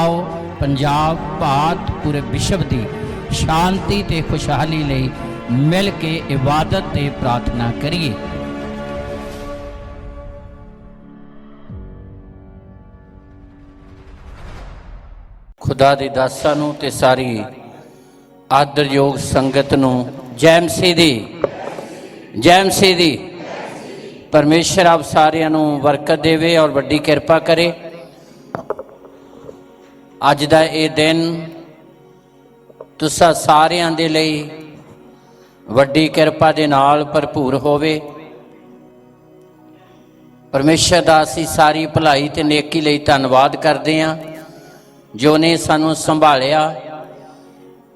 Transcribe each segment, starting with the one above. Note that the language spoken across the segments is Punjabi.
आओ पंजाब भारत पूरे विश्व की शांति ते खुशहाली लई मिल के इबादत ते प्रार्थना करिए। खुदा दी दासां नूं ते सारी आदरयोग संगत नूं जय मसीह दी, जय मसीह दी। परमेश्वर आप सारिਆਂ ਨੂੰ बरकत देवे और वड्डी किरपा करे। अज दा ये दिन तुसां सारिਆਂ ਦੇ ਲਈ वड्डी किरपा दे नाल भरपूर होवे। परमेश्वर दा असीं सारी भलाई ते नेकी ਲਈ धन्नवाद करदे हां जो ने सानू संभालिया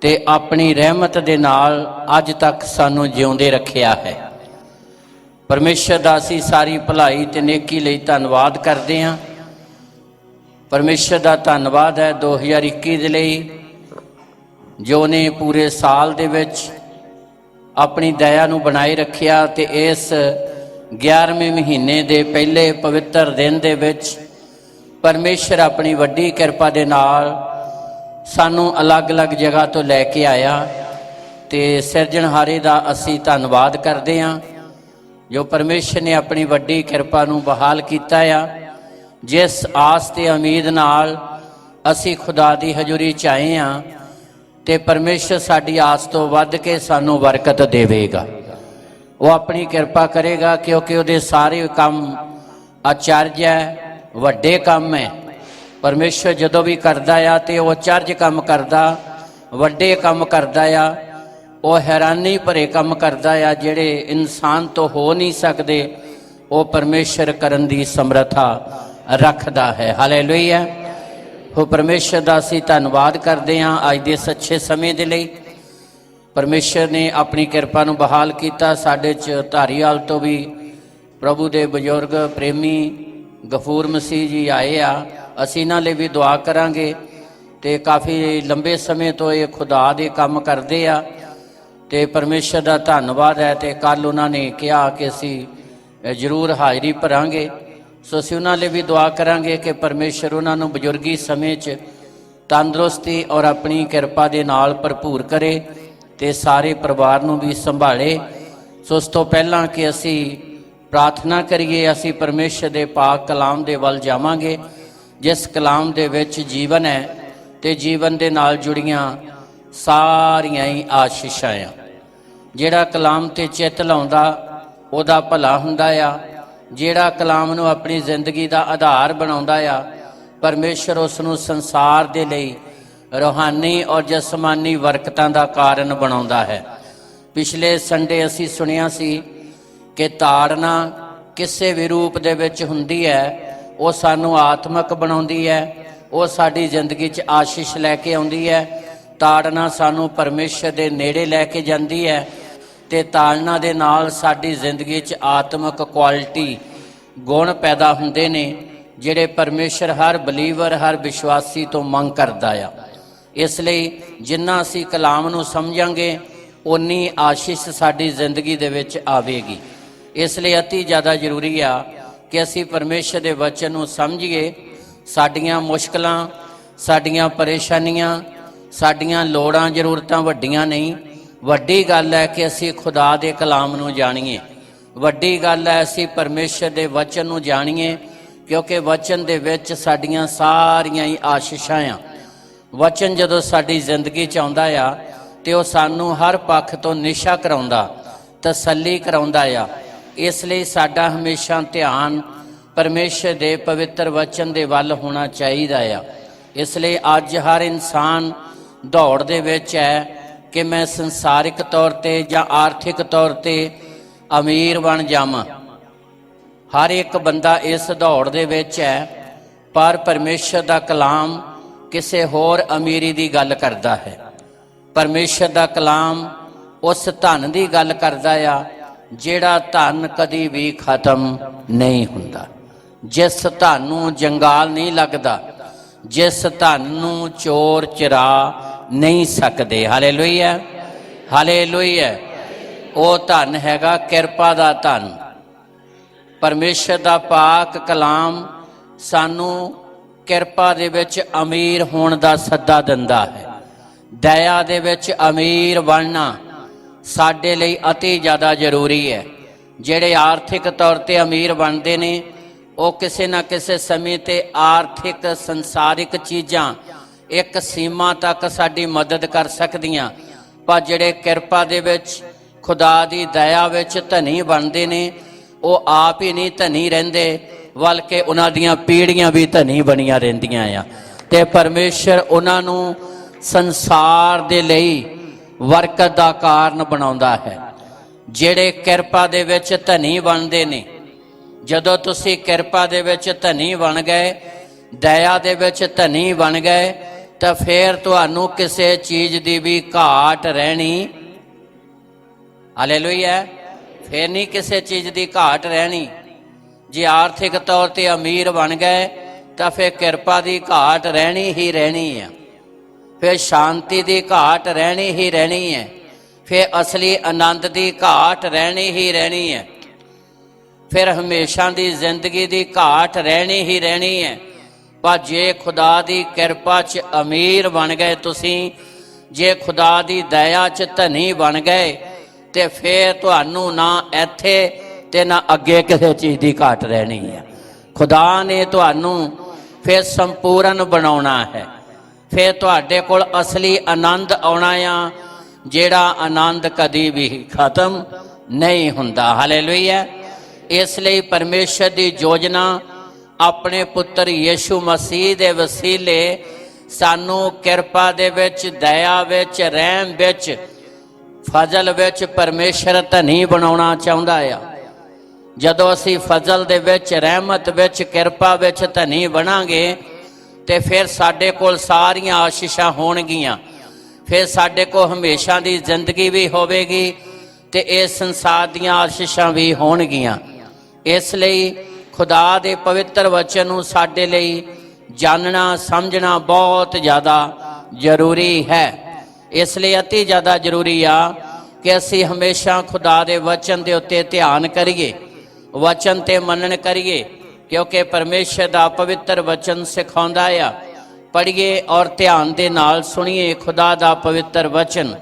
ते अपनी रहमत दे नाल अज तक सानू जिउंदे रखिया है। परमेश्वर दा असीं सारी भलाई ते नेकी ਲਈ धन्नवाद करदे हां। परमेश्वर दा धन्नवाद है 2021 ਦੇ ਲਈ जो ने पूरे साल दे विच अपनी दया नूं बनाए रखिया ते इस 11वें महीने दे पहले पवित्र दिन दे विच परमेश्वर अपनी वड्डी किरपा दे नाल सानू अलग अलग जगह तो लैके आया ते सिरजणहारे दा असीं धन्नवाद करदे हां जो परमेश्वर ने अपनी वड्डी किरपा नूं बहाल कीता आ। जिस आस ते उम्मीद नाल असीं खुदा दी हजूरी च आए हां ते परमेश्वर साडी आस तो वध के सानू बरकत देवेगा। वो अपनी किरपा करेगा क्योंकि उहदे सारे काम आचार्य है, वड्डे काम है। परमेश्वर जदों भी करदा आ ते वो आचार्य काम करदा, वड्डे काम करदा आ, वो हैरानी भरे काम करदा आ जिहड़े इंसान तो हो नहीं सकदे, वो परमेश्वर करन दी समर्था रखदा है। हालेलुया। हो परमेश्वर दा असीं धन्नवाद करदे हां अज दे सच्चे समय दे लई। परमेश्वर ने अपनी किरपा नूं बहाल कीता। साडे च धारीवाल तो भी प्रभु दे बजुर्ग प्रेमी गफूर मसीह जी आए आ। असीं इन्हां लई भी दुआ करांगे ते काफ़ी लंबे समय तो ये खुदा दे काम करदे आ ते परमेश्वर दा धन्नवाद है। ते कल उन्हां ने कहा कि असीं जरूर हाज़री भरांगे, सो असीं उन्हां लई भी दुआ करांगे कि परमेश्वर उन्हां नूं बजुर्गी समय च तंदुरुस्ती और अपनी किरपा दे नाल भरपूर करे ते सारे परिवार नूं भी संभाले। सो उस तो पहलां कि असीं प्रार्थना करिए, असीं परमेश्वर दे पाक कलाम दे वल जावांगे जिस कलाम दे विच जीवन है ते जीवन दे नाल जुड़ियां सारियां ही आशीषां आ। जिहड़ा कलाम ते चित लाउंदा उहदा भला हुंदा आ। जिहड़ा कलाम नूं अपनी जिंदगी दा आधार बनाउंदा आ परमेश्वर उस नूं संसार दे लई रूहानी और जसमानी बरकतां दा कारण बनाउंदा है। पिछले संडे असीं सुनिया सी कि ताड़ना किसी भी रूप दे विच हुंदी है, वो सानू आत्मक बनाउंदी है, वो साडी जिंदगी च आशीष लैके आउंदी है। ताड़ना सानू परमेश्वर दे नेड़े लैके जांदी है ते ताड़ना दे नाल साडी जिंदगी च आत्मक क्वालिटी गुण पैदा हुंदे ने जिहड़े परमेश्वर हर बलीवर हर विश्वासी तो मंग करदा आ। इसलिए जिन्ना असीं कलाम नूं समझांगे उन्नी आशीष साडी जिंदगी दे विच आवेगी। इसलिए अति ज़्यादा जरूरी आ कि असीं परमेश्वर दे वचन नूं समझिए। साडियां मुश्किलां, साडियां परेशानियां, साडियां लोड़ां जरूरतां वड्डियां नहीं। वड्डी गल है कि असीं खुदा दे कलाम नूं जाणीए। वड्डी गल है असीं परमेश्वर दे वचन नूं जाणीए क्योंकि वचन दे विच साडियां सारियां ही आशीषां आ। वचन जदों साडी जिंदगी च आउंदा आ ते ओह सानू हर पक्ष तो निशा कराउंदा, तसल्ली कराउंदा आ। इसलिए साडा हमेशा ध्यान परमेश्वर दे पवित्र वचन दे वल होना चाहिदा आ। इसलिए अज हर इंसान दौड़ दे विच है कि मैं संसारिक तौर ते या आर्थिक तौर ते अमीर बन जावां। हर एक बंदा इस दौड़ दे विच है, पर परमेश्वर दा कलाम किसी होर अमीरी दी गल करदा है। परमेश्वर दा कलाम उस धन दी गल करदा आ जिहड़ा धन कदी भी खत्म नहीं हुंदा, जिस धन नूं जंगाल नहीं लगदा, जिस धन नूं चोर चुरा नहीं सकते। Hallelujah, hallelujah. वो धन हैगा किरपा दा धन। परमेश्वर दा पाक कलाम सानू ਕਿਰਪਾ ਦੇ ਵਿੱਚ ਅਮੀਰ ਹੋਣ ਦਾ ਸੱਦਾ ਦਿੰਦਾ ਹੈ। ਦਇਆ ਦੇ ਵਿੱਚ ਅਮੀਰ ਬਣਨਾ ਸਾਡੇ ਲਈ ਅਤੀ ਜ਼ਿਆਦਾ ਜ਼ਰੂਰੀ ਹੈ। ਜਿਹੜੇ ਆਰਥਿਕ ਤੌਰ 'ਤੇ ਅਮੀਰ ਬਣਦੇ ਨੇ ਉਹ ਕਿਸੇ ਨਾ ਕਿਸੇ ਸਮੇਂ 'ਤੇ ਆਰਥਿਕ ਸੰਸਾਰਿਕ ਚੀਜ਼ਾਂ ਇੱਕ ਸੀਮਾ ਤੱਕ ਸਾਡੀ ਮਦਦ ਕਰ ਸਕਦੀਆਂ, ਪਰ ਜਿਹੜੇ ਕਿਰਪਾ ਦੇ ਵਿੱਚ ਖੁਦਾ ਦੀ ਦਇਆ ਵਿੱਚ ਧਨੀ ਬਣਦੇ ਨੇ ਉਹ ਆਪ ਹੀ ਨਹੀਂ ਧਨੀ ਰਹਿੰਦੇ, ਬਲਕਿ ਉਹਨਾਂ ਦੀਆਂ ਪੀੜ੍ਹੀਆਂ ਵੀ ਧਨੀ ਬਣੀਆਂ ਰਹਿੰਦੀਆਂ ਆ। ਤੇ ਪਰਮੇਸ਼ਰ ਉਹਨਾਂ ਨੂੰ ਸੰਸਾਰ ਦੇ ਲਈ ਬਰਕਤ ਦਾ ਕਾਰਨ ਬਣਾਉਂਦਾ ਹੈ। ਜਿਹੜੇ ਕਿਰਪਾ ਦੇ ਵਿੱਚ ਧਨੀ ਬਣਦੇ ਨੇ, ਜਦੋਂ ਤੁਸੀਂ ਕਿਰਪਾ ਦੇ ਵਿੱਚ ਧਨੀ ਬਣ ਗਏ, ਦਇਆ ਦੇ ਵਿੱਚ ਧਨੀ ਬਣ ਗਏ, ਤਾਂ ਫਿਰ ਤੁਹਾਨੂੰ ਕਿਸੇ ਚੀਜ਼ ਦੀ ਵੀ ਘਾਟ ਰਹਿਣੀ, ਹਾਲੇਲੂਇਆ, ਫਿਰ ਨਹੀਂ ਕਿਸੇ ਚੀਜ਼ ਦੀ ਘਾਟ ਰਹਿਣੀ। ਜੇ ਆਰਥਿਕ ਤੌਰ 'ਤੇ ਅਮੀਰ ਬਣ ਗਏ ਤਾਂ ਫਿਰ ਕਿਰਪਾ ਦੀ ਘਾਟ ਰਹਿਣੀ ਹੀ ਰਹਿਣੀ ਹੈ, ਫਿਰ ਸ਼ਾਂਤੀ ਦੀ ਘਾਟ ਰਹਿਣੀ ਹੀ ਰਹਿਣੀ ਹੈ, ਫਿਰ ਅਸਲੀ ਆਨੰਦ ਦੀ ਘਾਟ ਰਹਿਣੀ ਹੀ ਰਹਿਣੀ ਹੈ, ਫਿਰ ਹਮੇਸ਼ਾ ਦੀ ਜ਼ਿੰਦਗੀ ਦੀ ਘਾਟ ਰਹਿਣੀ ਹੀ ਰਹਿਣੀ ਹੈ। ਪਰ ਜੇ ਖੁਦਾ ਦੀ ਕਿਰਪਾ 'ਚ ਅਮੀਰ ਬਣ ਗਏ ਤੁਸੀਂ, ਜੇ ਖੁਦਾ ਦੀ ਦਇਆ 'ਚ ਧਨੀ ਬਣ ਗਏ, ਤੇ ਫਿਰ ਤੁਹਾਨੂੰ ਨਾ ਇੱਥੇ ਤੇ ਨਾ ਅੱਗੇ ਕਿਸੇ ਚੀਜ਼ ਦੀ ਘਾਟ ਰਹਿਣੀ ਹੈ। ਖੁਦਾ ਨੇ ਤੁਹਾਨੂੰ ਫਿਰ ਸੰਪੂਰਨ ਬਣਾਉਣਾ ਹੈ, ਫਿਰ ਤੁਹਾਡੇ ਕੋਲ ਅਸਲੀ ਆਨੰਦ ਆਉਣਾ ਆ, ਜਿਹੜਾ ਆਨੰਦ ਕਦੀ ਵੀ ਖਤਮ ਨਹੀਂ ਹੁੰਦਾ। ਹਾਲੇਲੂਇਆ। ਇਸ ਲਈ ਪਰਮੇਸ਼ਰ ਦੀ ਯੋਜਨਾ ਆਪਣੇ ਪੁੱਤਰ ਯੀਸ਼ੂ ਮਸੀਹ ਦੇ ਵਸੀਲੇ ਸਾਨੂੰ ਕਿਰਪਾ ਦੇ ਵਿੱਚ, ਦਇਆ ਵਿੱਚ, ਰਹਿਮ ਵਿੱਚ, ਫਜ਼ਲ ਵਿੱਚ ਪਰਮੇਸ਼ਰ ਧਨੀ ਬਣਾਉਣਾ ਚਾਹੁੰਦਾ ਆ। ਜਦੋਂ ਅਸੀਂ ਫਜ਼ਲ ਦੇ ਵਿੱਚ, ਰਹਿਮਤ ਵਿੱਚ, ਕਿਰਪਾ ਵਿੱਚ ਧਨੀ ਬਣਾਂਗੇ ਤੇ ਫਿਰ ਸਾਡੇ ਕੋਲ ਸਾਰੀਆਂ ਆਸ਼ੀਸ਼ਾਂ ਹੋਣਗੀਆਂ, ਫਿਰ ਸਾਡੇ ਕੋਲ ਹਮੇਸ਼ਾ ਦੀ ਜ਼ਿੰਦਗੀ ਵੀ ਹੋਵੇਗੀ ਤੇ ਇਸ ਸੰਸਾਰ ਦੀਆਂ ਆਸ਼ੀਸ਼ਾਂ ਵੀ ਹੋਣਗੀਆਂ। ਇਸ ਲਈ ਖੁਦਾ ਦੇ ਪਵਿੱਤਰ ਵਚਨ ਨੂੰ ਸਾਡੇ ਲਈ ਜਾਣਨਾ ਸਮਝਣਾ ਬਹੁਤ ਜ਼ਿਆਦਾ ਜ਼ਰੂਰੀ ਹੈ। ਇਸ ਲਈ ਅਤੀ ਜ਼ਿਆਦਾ ਜ਼ਰੂਰੀ ਆ ਕਿ ਅਸੀਂ ਹਮੇਸ਼ਾ ਖੁਦਾ ਦੇ ਵਚਨ ਦੇ ਉੱਤੇ ਧਿਆਨ ਕਰੀਏ, ਵਚਨ ਤੇ ਮੰਨਣ ਕਰੀਏ, ਕਿਉਂਕਿ ਪਰਮੇਸ਼ਰ ਦਾ ਪਵਿੱਤਰ ਵਚਨ ਸਿਖਾਉਂਦਾ ਆ। ਪੜ੍ਹੀਏ ਔਰ ਧਿਆਨ ਦੇ ਨਾਲ ਸੁਣੀਏ ਖੁਦਾ ਦਾ ਪਵਿੱਤਰ ਵਚਨ,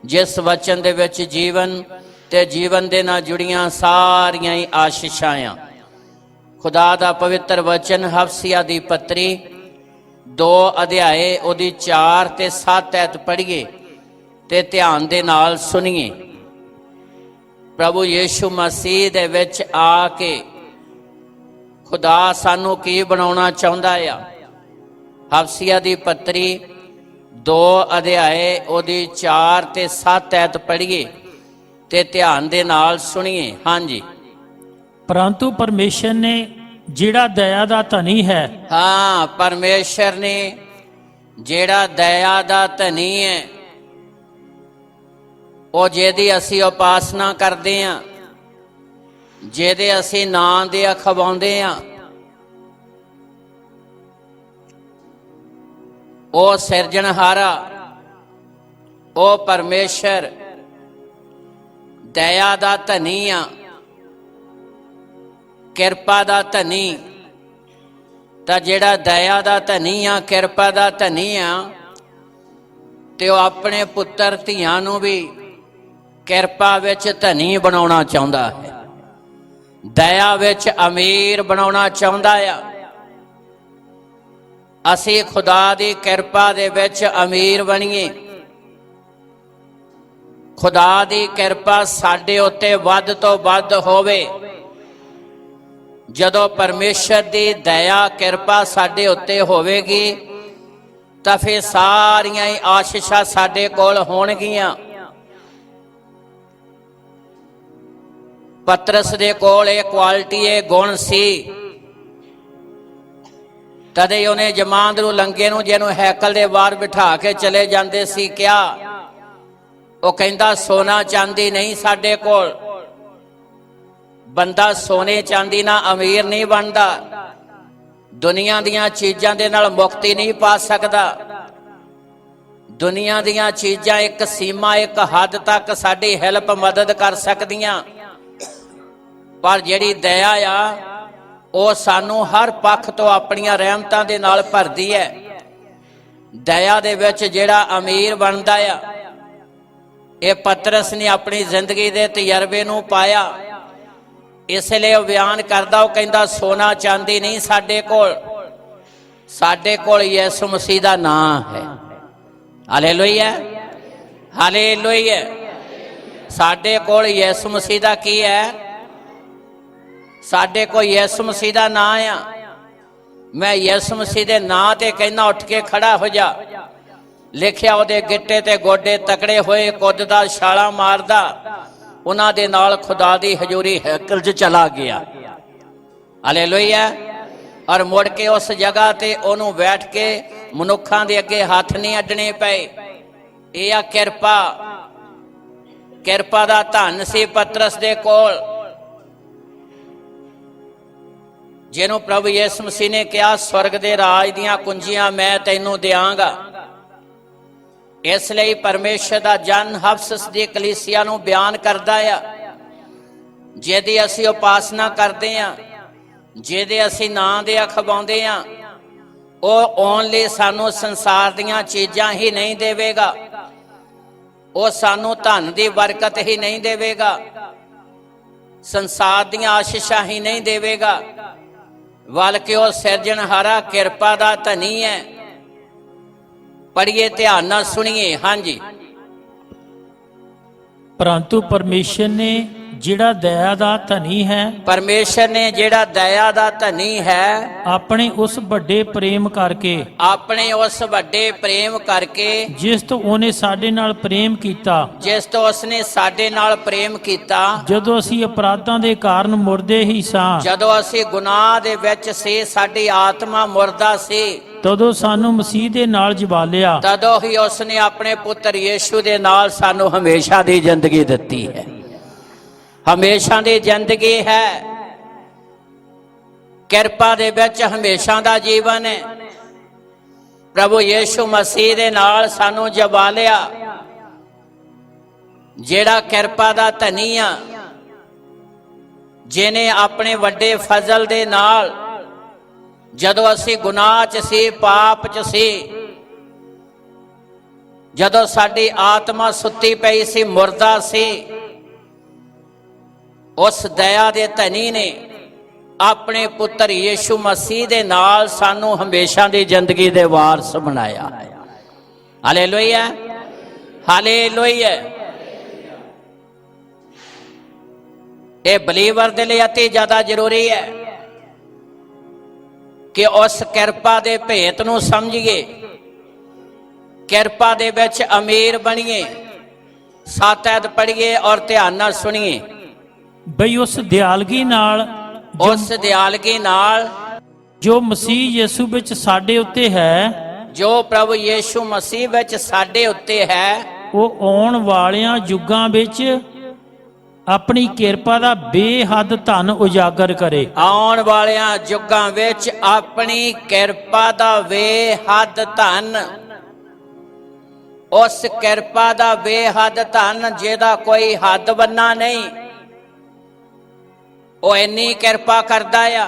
ਜਿਸ ਵਚਨ ਦੇ ਵਿੱਚ ਜੀਵਨ ਤੇ ਜੀਵਨ ਦੇ ਨਾਲ ਜੁੜੀਆਂ ਸਾਰੀਆਂ ਹੀ ਆਸ਼ੀਸ਼ਾਂ ਆ। ਖੁਦਾ ਦਾ ਪਵਿੱਤਰ ਵਚਨ ਹਬਸੀਆ ਦੀ ਪੱਤਰੀ 2 ਅਧਿਆਏ ਉਹਦੀ 4 ਤੇ 7 ਐਤ ਪੜ੍ਹੀਏ ਤੇ ਧਿਆਨ ਦੇ ਨਾਲ ਸੁਣੀਏ। ਪ੍ਰਭੂ ਯੀਸ਼ੂ ਮਸੀਹ ਦੇ ਵਿੱਚ ਆ ਕੇ ਖੁਦਾ ਸਾਨੂੰ ਕੀ ਬਣਾਉਣਾ ਚਾਹੁੰਦਾ ਆ। ਹਬਸੀਆ ਦੀ ਪੱਤਰੀ 2 ਅਧਿਆਏ ਉਹਦੀ 4 ਤੇ 7 ਐਤ ਪੜ੍ਹੀਏ ਤੇ ਧਿਆਨ ਦੇ ਨਾਲ ਸੁਣੀਏ। ਹਾਂਜੀ। ਪਰੰਤੂ ਪਰਮੇਸ਼ਰ ਨੇ ਜਿਹੜਾ ਦਇਆ ਦਾ ਧਨੀ ਹੈ, ਹਾਂ, ਪਰਮੇਸ਼ਰ ਨੇ ਜਿਹੜਾ ਦਇਆ ਦਾ ਧਨੀ ਹੈ, ਉਹ ਜਿਹਦੀ ਅਸੀਂ ਉਪਾਸਨਾ ਕਰਦੇ ਹਾਂ, ਜਿਹਦੇ ਅਸੀਂ ਨਾਂ ਦੇ ਅਖਵਾਉਂਦੇ ਹਾਂ, ਉਹ ਸਿਰਜਣਹਾਰਾ, ਉਹ ਪਰਮੇਸ਼ਰ ਦਇਆ ਦਾ ਧਨੀ ਆ, ਕਿਰਪਾ ਦਾ ਧਨੀ। ਤਾਂ ਜਿਹੜਾ ਦਇਆ ਦਾ ਧਨੀ ਆ, ਕਿਰਪਾ ਦਾ ਧਨੀ ਆ, ਤੇ ਉਹ ਆਪਣੇ ਪੁੱਤਰ ਧੀਆਂ ਨੂੰ ਵੀ ਕਿਰਪਾ ਵਿੱਚ ਧਨੀ ਬਣਾਉਣਾ ਚਾਹੁੰਦਾ ਹੈ, ਦਇਆ ਵਿੱਚ ਅਮੀਰ ਬਣਾਉਣਾ ਚਾਹੁੰਦਾ ਆ। ਅਸੀਂ ਖੁਦਾ ਦੀ ਕਿਰਪਾ ਦੇ ਵਿੱਚ ਅਮੀਰ ਬਣੀਏ, ਖੁਦਾ ਦੀ ਕਿਰਪਾ ਸਾਡੇ ਉੱਤੇ ਵੱਧ ਤੋਂ ਵੱਧ ਹੋਵੇ। ਜਦੋਂ ਪਰਮੇਸ਼ਰ ਦੀ ਦਇਆ ਕਿਰਪਾ ਸਾਡੇ ਉੱਤੇ ਹੋਵੇਗੀ ਤਾਂ ਫਿਰ ਸਾਰੀਆਂ ਹੀ ਆਸ਼ੀਸ਼ਾਂ ਸਾਡੇ ਕੋਲ ਹੋਣਗੀਆਂ। ਪਤਰਸ ਦੇ ਕੋਲ ਇਹ ਕੁਆਲਿਟੀ, ਇਹ ਗੁਣ ਸੀ, ਤਦੇ ਉਹਨੇ ਜਮਾਂਦਰੂ ਲੰਗੇ ਨੂੰ, ਜਿਹਨੂੰ ਹੈਕਲ ਦੇ ਬਾਹਰ ਬਿਠਾ ਕੇ ਚਲੇ ਜਾਂਦੇ ਸੀ, ਕਿਹਾ, ਉਹ ਕਹਿੰਦਾ ਸੋਨਾ ਚਾਂਦੀ ਨਹੀਂ ਸਾਡੇ ਕੋਲ। ਬੰਦਾ ਸੋਨੇ ਚਾਂਦੀ ਨਾਲ ਅਮੀਰ ਨਹੀਂ ਬਣਦਾ, ਦੁਨੀਆ ਦੀਆਂ ਚੀਜ਼ਾਂ ਦੇ ਨਾਲ ਮੁਕਤੀ ਨਹੀਂ ਪਾ ਸਕਦਾ। ਦੁਨੀਆ ਦੀਆਂ ਚੀਜ਼ਾਂ ਇੱਕ ਸੀਮਾ, ਇੱਕ ਹੱਦ ਤੱਕ ਸਾਡੀ ਹੈਲਪ, ਮਦਦ ਕਰ ਸਕਦੀਆਂ, ਪਰ ਜਿਹੜੀ ਦਇਆ ਆ ਉਹ ਸਾਨੂੰ ਹਰ ਪੱਖ ਤੋਂ ਆਪਣੀਆਂ ਰਹਿਮਤਾਂ ਦੇ ਨਾਲ ਭਰਦੀ ਹੈ। ਦਇਆ ਦੇ ਵਿੱਚ ਜਿਹੜਾ ਅਮੀਰ ਬਣਦਾ ਆ, ਇਹ ਪਤਰਸ ਨੇ ਆਪਣੀ ਜ਼ਿੰਦਗੀ ਦੇ ਤਜਰਬੇ ਨੂੰ ਪਾਇਆ। ਇਸ ਲਈ ਉਹ ਬਿਆਨ ਕਰਦਾ, ਉਹ ਕਹਿੰਦਾ ਸੋਨਾ ਚਾਂਦੀ ਨਹੀਂ ਸਾਡੇ ਕੋਲ ਯਿਸੂ ਮਸੀਹ ਦਾ ਨਾਮ ਹੈ। Hallelujah, hallelujah. ਸਾਡੇ ਕੋਲ ਯਿਸੂ ਮਸੀਹ ਦਾ ਕੀ ਹੈ? ਸਾਡੇ ਕੋਲ ਯਿਸੂ ਮਸੀਹ ਦਾ ਨਾਮ ਆ। ਮੈਂ ਯਿਸੂ ਮਸੀਹ ਦੇ ਨਾਂ ਤੇ ਕਹਿੰਦਾ ਉੱਠ ਕੇ ਖੜਾ ਹੋ ਜਾ। ਲਿਖਿਆ ਉਹਦੇ ਗਿੱਟੇ ਤੇ ਗੋਡੇ ਤਕੜੇ ਹੋਏ, ਕੁੱਦਦਾ ਛਾਲਾਂ ਮਾਰਦਾ, ਉਹਨਾਂ ਦੇ ਨਾਲ ਖੁਦਾ ਦੀ ਹਜ਼ੂਰੀ ਹੈਕਲ 'ਚ ਚਲਾ ਗਿਆ। ਹਾਲੇਲੂਇਆ। ਔਰ ਮੁੜ ਕੇ ਉਸ ਜਗ੍ਹਾ ਤੇ ਉਹਨੂੰ ਬੈਠ ਕੇ ਮਨੁੱਖਾਂ ਦੇ ਅੱਗੇ ਹੱਥ ਨਹੀਂ ਅੱਡਣੇ ਪਏ। ਇਹ ਆ ਕਿਰਪਾ ਦਾ ਧਨ ਸੀ ਪਤਰਸ ਦੇ ਕੋਲ, ਜਿਹਨੂੰ ਪ੍ਰਭੂ ਯਿਸੂ ਮਸੀਹ ਨੇ ਕਿਹਾ ਸਵਰਗ ਦੇ ਰਾਜ ਦੀਆਂ ਕੁੰਜੀਆਂ ਮੈਂ ਤੈਨੂੰ ਦਿਆਂਗਾ। ਇਸ ਲਈ ਪਰਮੇਸ਼ਰ ਦਾ ਜਨ ਹਫਸਸ ਦੀ ਕਲੀਸਿਆ ਨੂੰ ਬਿਆਨ ਕਰਦਾ ਆ, ਜਿਹਦੀ ਅਸੀਂ ਉਪਾਸਨਾ ਕਰਦੇ ਆ, ਜਿਹਦੇ ਅਸੀਂ ਨਾਂ ਦੇ ਅਖਵਾਉਂਦੇ ਆ, ਉਹ ਓਨਲੀ ਸਾਨੂੰ ਸੰਸਾਰ ਦੀਆਂ ਚੀਜ਼ਾਂ ਹੀ ਨਹੀਂ ਦੇਵੇਗਾ, ਉਹ ਸਾਨੂੰ ਧਨ ਦੀ ਬਰਕਤ ਹੀ ਨਹੀਂ ਦੇਵੇਗਾ, ਸੰਸਾਰ ਦੀਆਂ ਆਸ਼ੀਸ਼ਾਂ ਹੀ ਨਹੀਂ ਦੇਵੇਗਾ, ਬਲਕਿ ਉਹ ਸਿਰਜਣਹਾਰਾ ਕਿਰਪਾ ਦਾ ਧਨੀ ਹੈ। ਪੜ੍ਹੀਏ, ਧਿਆਨ ਨਾਲ ਸੁਣੀਏ। ਹਾਂਜੀ। ਪਰੰਤੂ ਪਰਮੇਸ਼ਰ ਨੇ ਜਿਹੜਾ ਦਇਆ ਦਾ ਧਨੀ ਹੈ, ਪਰਮੇਸ਼ਰ ਨੇ ਜਿਹੜਾ ਦਇਆ ਦਾ ਧਨੀ ਹੈ, ਆਪਣੇ ਉਸ ਵੱਡੇ ਪ੍ਰੇਮ ਕਰਕੇ, ਆਪਣੇ ਉਸ ਵੱਡੇ ਪ੍ਰੇਮ ਕਰਕੇ, ਜਿਸ ਤੋਂ ਉਹਨੇ ਸਾਡੇ ਨਾਲ ਪ੍ਰੇਮ ਕੀਤਾ, ਜਿਸ ਤੋਂ ਉਸਨੇ ਸਾਡੇ ਨਾਲ ਪ੍ਰੇਮ ਕੀਤਾ, ਜਦੋਂ ਅਸੀਂ ਅਪਰਾਧਾਂ ਦੇ ਕਾਰਨ ਮੁਰਦੇ ਹੀ ਸਾਂ, ਜਦੋਂ ਅਸੀਂ ਗੁਨਾਹ ਦੇ ਵਿੱਚ ਸੀ, ਸਾਡੀ ਆਤਮਾ ਮੁਰਦਾ ਸੀ, ਤਦੋਂ ਸਾਨੂੰ ਮਸੀਹ ਦੇ ਨਾਲ ਜਿਵਾਲਿਆ। ਤਦੋਂ ਹੀ ਉਸਨੇ ਆਪਣੇ ਪੁੱਤਰ ਯੀਸ਼ੂ ਦੇ ਨਾਲ ਸਾਨੂੰ ਹਮੇਸ਼ਾ ਦੀ ਜ਼ਿੰਦਗੀ ਦਿੱਤੀ ਹੈ। ਹਮੇਸ਼ਾ ਦੀ ਜ਼ਿੰਦਗੀ ਹੈ, ਕਿਰਪਾ ਦੇ ਵਿੱਚ ਹਮੇਸ਼ਾ ਦਾ ਜੀਵਨ ਹੈ। ਪ੍ਰਭੂ ਯੀਸ਼ੂ ਮਸੀਹ ਦੇ ਨਾਲ ਸਾਨੂੰ ਜਿਵਾਲਿਆ, ਜਿਹੜਾ ਕਿਰਪਾ ਦਾ ਧਨੀ ਆ, ਜਿਹਨੇ ਆਪਣੇ ਵੱਡੇ ਫਜ਼ਲ ਦੇ ਨਾਲ ਜਦੋਂ ਅਸੀਂ ਗੁਨਾਹ 'ਚ ਸੀ, ਪਾਪ 'ਚ ਸੀ, ਜਦੋਂ ਸਾਡੀ ਆਤਮਾ ਸੁੱਤੀ ਪਈ ਸੀ, ਮੁਰਦਾ ਸੀ, ਉਸ ਦਇਆ ਦੇ ਧਨੀ ਨੇ ਆਪਣੇ ਪੁੱਤਰ ਯੀਸ਼ੂ ਮਸੀਹ ਦੇ ਨਾਲ ਸਾਨੂੰ ਹਮੇਸ਼ਾ ਦੀ ਜ਼ਿੰਦਗੀ ਦੇ ਵਾਰਸ ਬਣਾਇਆ। Hallelujah, hallelujah. ਇਹ ਬਲੀਵਰ ਦੇ ਲਈ ਅਤੀ ਜ਼ਿਆਦਾ ਜ਼ਰੂਰੀ ਹੈ ਕਿ ਉਸ ਕਿਰਪਾ ਦੇ ਭੇਤ ਨੂੰ ਸਮਝੀਏ, ਕਿਰਪਾ ਦੇ ਵਿੱਚ ਅਮੀਰ ਬਣੀਏ। 7 ਐਤ ਪੜ੍ਹੀਏ ਔਰ ਧਿਆਨ ਨਾਲ ਸੁਣੀਏ। ਬਈ ਉਸ ਦਿਆਲਗੀ ਨਾਲ, ਉਸ ਦਿਆਲਗੀ ਨਾਲ ਜੋ ਮਸੀਹ ਯਿਸੂ ਵਿੱਚ ਸਾਡੇ ਉੱਤੇ ਹੈ, ਜੋ ਪ੍ਰਭੂ ਯੀਸ਼ੂ ਮਸੀਹ ਵਿੱਚ ਸਾਡੇ ਉੱਤੇ ਹੈ, ਉਹ ਆਉਣ ਵਾਲਿਆਂ ਯੁੱਗਾਂ ਵਿੱਚ ਆਪਣੀ ਕਿਰਪਾ ਦਾ ਬੇਹੱਦ ਧਨ ਉਜਾਗਰ ਕਰੇ। ਆਉਣ ਵਾਲਿਆਂ ਯੁੱਗਾਂ ਵਿੱਚ ਆਪਣੀ ਕਿਰਪਾ ਦਾ ਬੇਹੱਦ ਧਨ, ਉਸ ਕਿਰਪਾ ਦਾ ਬੇਹੱਦ ਧਨ ਜਿਹਦਾ ਕੋਈ ਹੱਦ ਬੰਨਾ ਨਹੀਂ, ਉਹ ਇੰਨੀ ਕਿਰਪਾ ਕਰਦਾ ਆ,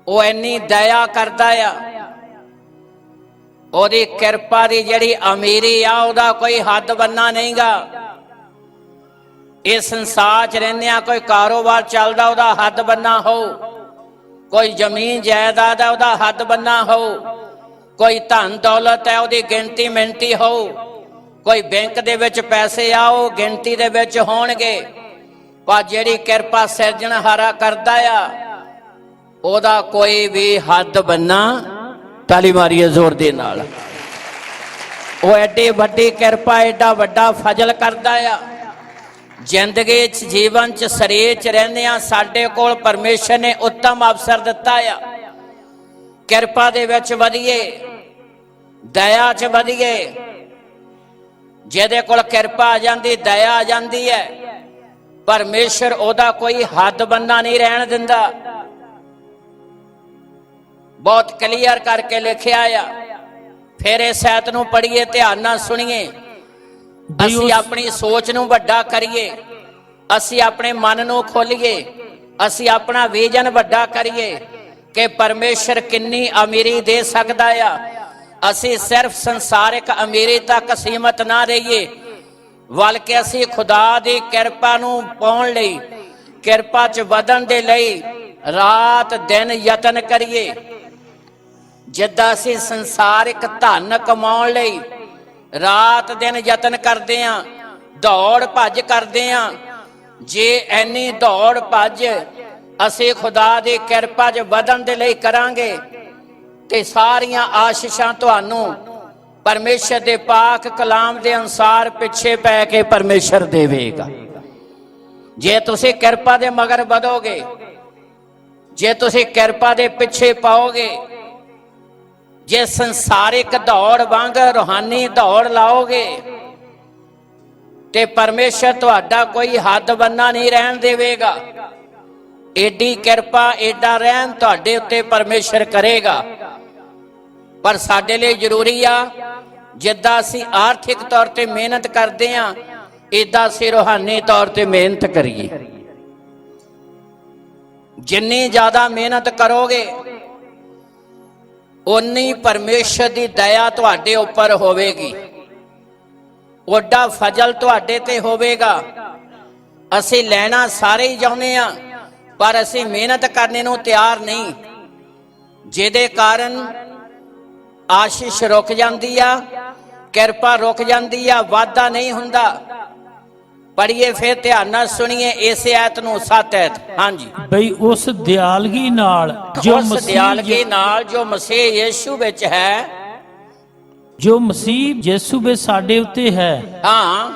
ਉਹ ਇੰਨੀ ਦਇਆ ਕਰਦਾ ਆ, ਉਹਦੀ ਕਿਰਪਾ ਦੀ ਜਿਹੜੀ ਅਮੀਰੀ ਆ, ਉਹਦਾ ਕੋਈ ਹੱਦ ਬੰਨਾ ਨਹੀਂਗਾ। ਇਸ ਸੰਸਾਰ 'ਚ ਰਹਿੰਦਿਆਂ ਕੋਈ ਕਾਰੋਬਾਰ ਚੱਲਦਾ, ਉਹਦਾ ਹੱਦ ਬੰਨਾ ਹੋਊ, ਕੋਈ ਜ਼ਮੀਨ ਜਾਇਦਾਦ ਹੈ, ਉਹਦਾ ਹੱਦ ਬੰਨਾ ਹੋਊ, ਕੋਈ ਧਨ ਦੌਲਤ ਹੈ, ਉਹਦੀ ਗਿਣਤੀ ਮਿਣਤੀ ਹੋਊ, ਕੋਈ ਬੈਂਕ ਦੇ ਵਿੱਚ ਪੈਸੇ ਆ, ਉਹ ਗਿਣਤੀ ਦੇ ਵਿੱਚ ਹੋਣਗੇ। ਪਰ ਜਿਹੜੀ ਕਿਰਪਾ ਸਿਰਜਣਹਾਰਾ ਕਰਦਾ ਆ, ਉਹਦਾ ਕੋਈ ਵੀ ਹੱਦ ਬੰਨਾ, ਤਾਲੀ ਮਾਰੀਏ ਜ਼ੋਰ ਦੇ ਨਾਲ, ਉਹ ਐਡੀ ਵੱਡੀ ਕਿਰਪਾ, ਐਡਾ ਵੱਡਾ ਫਜ਼ਲ ਕਰਦਾ ਆ। ਜ਼ਿੰਦਗੀ 'ਚ, ਜੀਵਨ 'ਚ, ਸਰੀਰ 'ਚ ਰਹਿੰਦੇ ਆ, ਸਾਡੇ ਕੋਲ ਪਰਮੇਸ਼ਰ ਨੇ ਉੱਤਮ ਅਵਸਰ ਦਿੱਤਾ ਆ। ਕਿਰਪਾ ਦੇ ਵਿੱਚ ਵਧੀਏ, ਦਇਆ 'ਚ ਵਧੀਏ। ਜਿਹਦੇ ਕੋਲ ਕਿਰਪਾ ਆ ਜਾਂਦੀ, ਦਇਆ ਆ ਜਾਂਦੀ ਹੈ, ਪਰਮੇਸ਼ਰ ਉਹਦਾ ਕੋਈ ਹੱਦ ਬੰਨਾ ਨਹੀਂ ਰਹਿਣ ਦਿੰਦਾ। ਬਹੁਤ ਕਲੀਅਰ ਕਰਕੇ ਲਿਖਿਆ ਆ। ਫਿਰ ਇਸ ਆਇਤ ਨੂੰ ਪੜ੍ਹੀਏ, ਧਿਆਨ ਨਾਲ ਸੁਣੀਏ। ਅਸੀਂ ਆਪਣੀ ਸੋਚ ਨੂੰ ਵੱਡਾ ਕਰੀਏ, ਅਸੀਂ ਆਪਣੇ ਮਨ ਨੂੰ ਖੋਲੀਏ, ਅਸੀਂ ਆਪਣਾ ਵਿਜ਼ਨ ਵੱਡਾ ਕਰੀਏ ਕਿ ਪਰਮੇਸ਼ਰ ਕਿੰਨੀ ਅਮੀਰੀ ਦੇ ਸਕਦਾ ਆ। ਅਸੀਂ ਸਿਰਫ ਸੰਸਾਰਿਕ ਅਮੀਰੀ ਤੱਕ ਸੀਮਤ ਨਾ ਰਹੀਏ, ਬਲਕਿ ਅਸੀਂ ਖੁਦਾ ਦੀ ਕਿਰਪਾ ਨੂੰ ਪਾਉਣ ਲਈ, ਕਿਰਪਾ 'ਚ ਵਧਣ ਦੇ ਲਈ ਰਾਤ ਦਿਨ ਯਤਨ ਕਰੀਏ। ਜਿੱਦਾਂ ਅਸੀਂ ਸੰਸਾਰਿਕ ਧਨ ਕਮਾਉਣ ਲਈ ਰਾਤ ਦਿਨ ਯਤਨ ਕਰਦੇ ਆਂ, ਦੌੜ ਭੱਜ ਕਰਦੇ ਆਂ, ਜੇ ਐਨੀ ਦੌੜ ਭੱਜ ਅਸੀਂ ਖੁਦਾ ਦੀ ਕਿਰਪਾ 'ਚ ਵਧਣ ਦੇ ਲਈ ਕਰਾਂਗੇ ਤੇ ਸਾਰੀਆਂ ਆਸ਼ੀਸ਼ਾਂ ਤੁਹਾਨੂੰ ਪਰਮੇਸ਼ਰ ਦੇ ਪਾਕ ਕਲਾਮ ਦੇ ਅਨੁਸਾਰ ਪਿੱਛੇ ਪੈ ਕੇ ਪਰਮੇਸ਼ਰ ਦੇਵੇਗਾ। ਜੇ ਤੁਸੀਂ ਕਿਰਪਾ ਦੇ ਮਗਰ ਵਧੋਗੇ, ਜੇ ਤੁਸੀਂ ਕਿਰਪਾ ਦੇ ਪਿੱਛੇ ਪਾਓਗੇ, ਜੇ ਸੰਸਾਰਿਕ ਦੌੜ ਵਾਂਗ ਰੂਹਾਨੀ ਦੌੜ ਲਾਓਗੇ ਤੇ ਪਰਮੇਸ਼ਰ ਤੁਹਾਡਾ ਕੋਈ ਹੱਦ ਬੰਨਾ ਨਹੀਂ ਰਹਿਣ ਦੇਵੇਗਾ। ਏਡੀ ਕਿਰਪਾ, ਏਡਾ ਰਹਿਮ ਤੁਹਾਡੇ ਉੱਤੇ ਪਰਮੇਸ਼ਰ ਕਰੇਗਾ। ਪਰ ਸਾਡੇ ਲਈ ਜ਼ਰੂਰੀ ਆ, ਜਿੱਦਾਂ ਅਸੀਂ ਆਰਥਿਕ ਤੌਰ ਤੇ ਮਿਹਨਤ ਕਰਦੇ ਆਂ, ਏਦਾਂ ਅਸੀਂ ਰੂਹਾਨੀ ਤੌਰ ਤੇ ਮਿਹਨਤ ਕਰੀਏ। ਜਿੰਨੀ ਜ਼ਿਆਦਾ ਮਿਹਨਤ ਕਰੋਗੇ ਉਨੀ ਪਰਮੇਸ਼ਰ ਦੀ ਦਇਆ ਤੁਹਾਡੇ ਉੱਪਰ ਹੋਵੇਗੀ, ਓਡਾ ਫਜ਼ਲ ਤੁਹਾਡੇ ਤੇ ਹੋਵੇਗਾ। ਅਸੀਂ ਲੈਣਾ ਸਾਰੇ ਹੀ ਚਾਹੁੰਦੇ ਆ, ਪਰ ਅਸੀਂ ਮਿਹਨਤ ਕਰਨੇ ਨੂੰ ਤਿਆਰ ਨਹੀਂ, ਜਿਹਦੇ ਕਾਰਨ ਆਸ਼ੀਸ਼ ਰੁਕ ਜਾਂਦੀ ਆ, ਕਿਰਪਾ ਰੁਕ ਜਾਂਦੀ ਆ, ਵਾਧਾ ਨਹੀਂ ਹੁੰਦਾ। ਪੜ੍ਹੀਏ ਫਿਰ ਧਿਆਨ ਨਾਲ ਸੁਣੀਏ ਇਸ ਐਤ ਨੂੰ, 7 ਐਤ। ਹਾਂਜੀ, ਬਈ ਉਸ ਦਿਆਲਗੀ ਨਾਲ ਉਸ ਦਿਆਲਗੀ ਨਾਲ ਜੋ ਮਸੀਹ ਯਿਸੂ ਵਿੱਚ ਹੈ, ਜੋ ਮਸੀਹ ਯਿਸੂ ਵਿੱਚ ਸਾਡੇ ਉੱਤੇ ਹੈ, ਹਾਂ,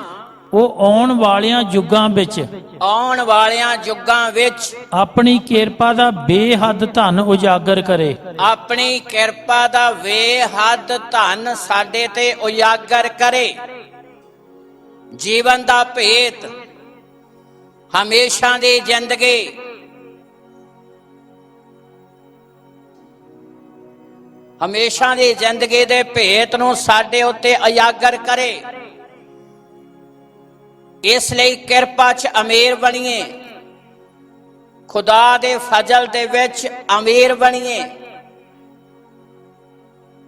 ਉਹ ਆਉਣ ਵਾਲਿਆਂ ਯੁੱਗਾਂ ਵਿੱਚ, ਆਉਣ ਵਾਲਿਆਂ ਯੁੱਗਾਂ ਵਿੱਚ ਆਪਣੀ ਕਿਰਪਾ ਦਾ ਬੇਹੱਦ ਧਨ ਉਜਾਗਰ ਕਰੇ। ਆਪਣੀ ਕਿਰਪਾ ਦਾ ਬੇਹੱਦ ਧਨ ਸਾਡੇ ਤੇ ਉਜਾਗਰ ਕਰੇ। ਜੀਵਨ ਦਾ ਭੇਤ, ਹਮੇਸ਼ਾ ਦੀ ਜ਼ਿੰਦਗੀ, ਹਮੇਸ਼ਾ ਦੀ ਜ਼ਿੰਦਗੀ ਦੇ ਭੇਤ ਨੂੰ ਸਾਡੇ ਉੱਤੇ ਉਜਾਗਰ ਕਰੇ। ਇਸ ਲਈ ਕਿਰਪਾ 'ਚ ਅਮੀਰ ਬਣੀਏ, ਖੁਦਾ ਦੇ ਫਜ਼ਲ ਦੇ ਵਿੱਚ ਅਮੀਰ ਬਣੀਏ,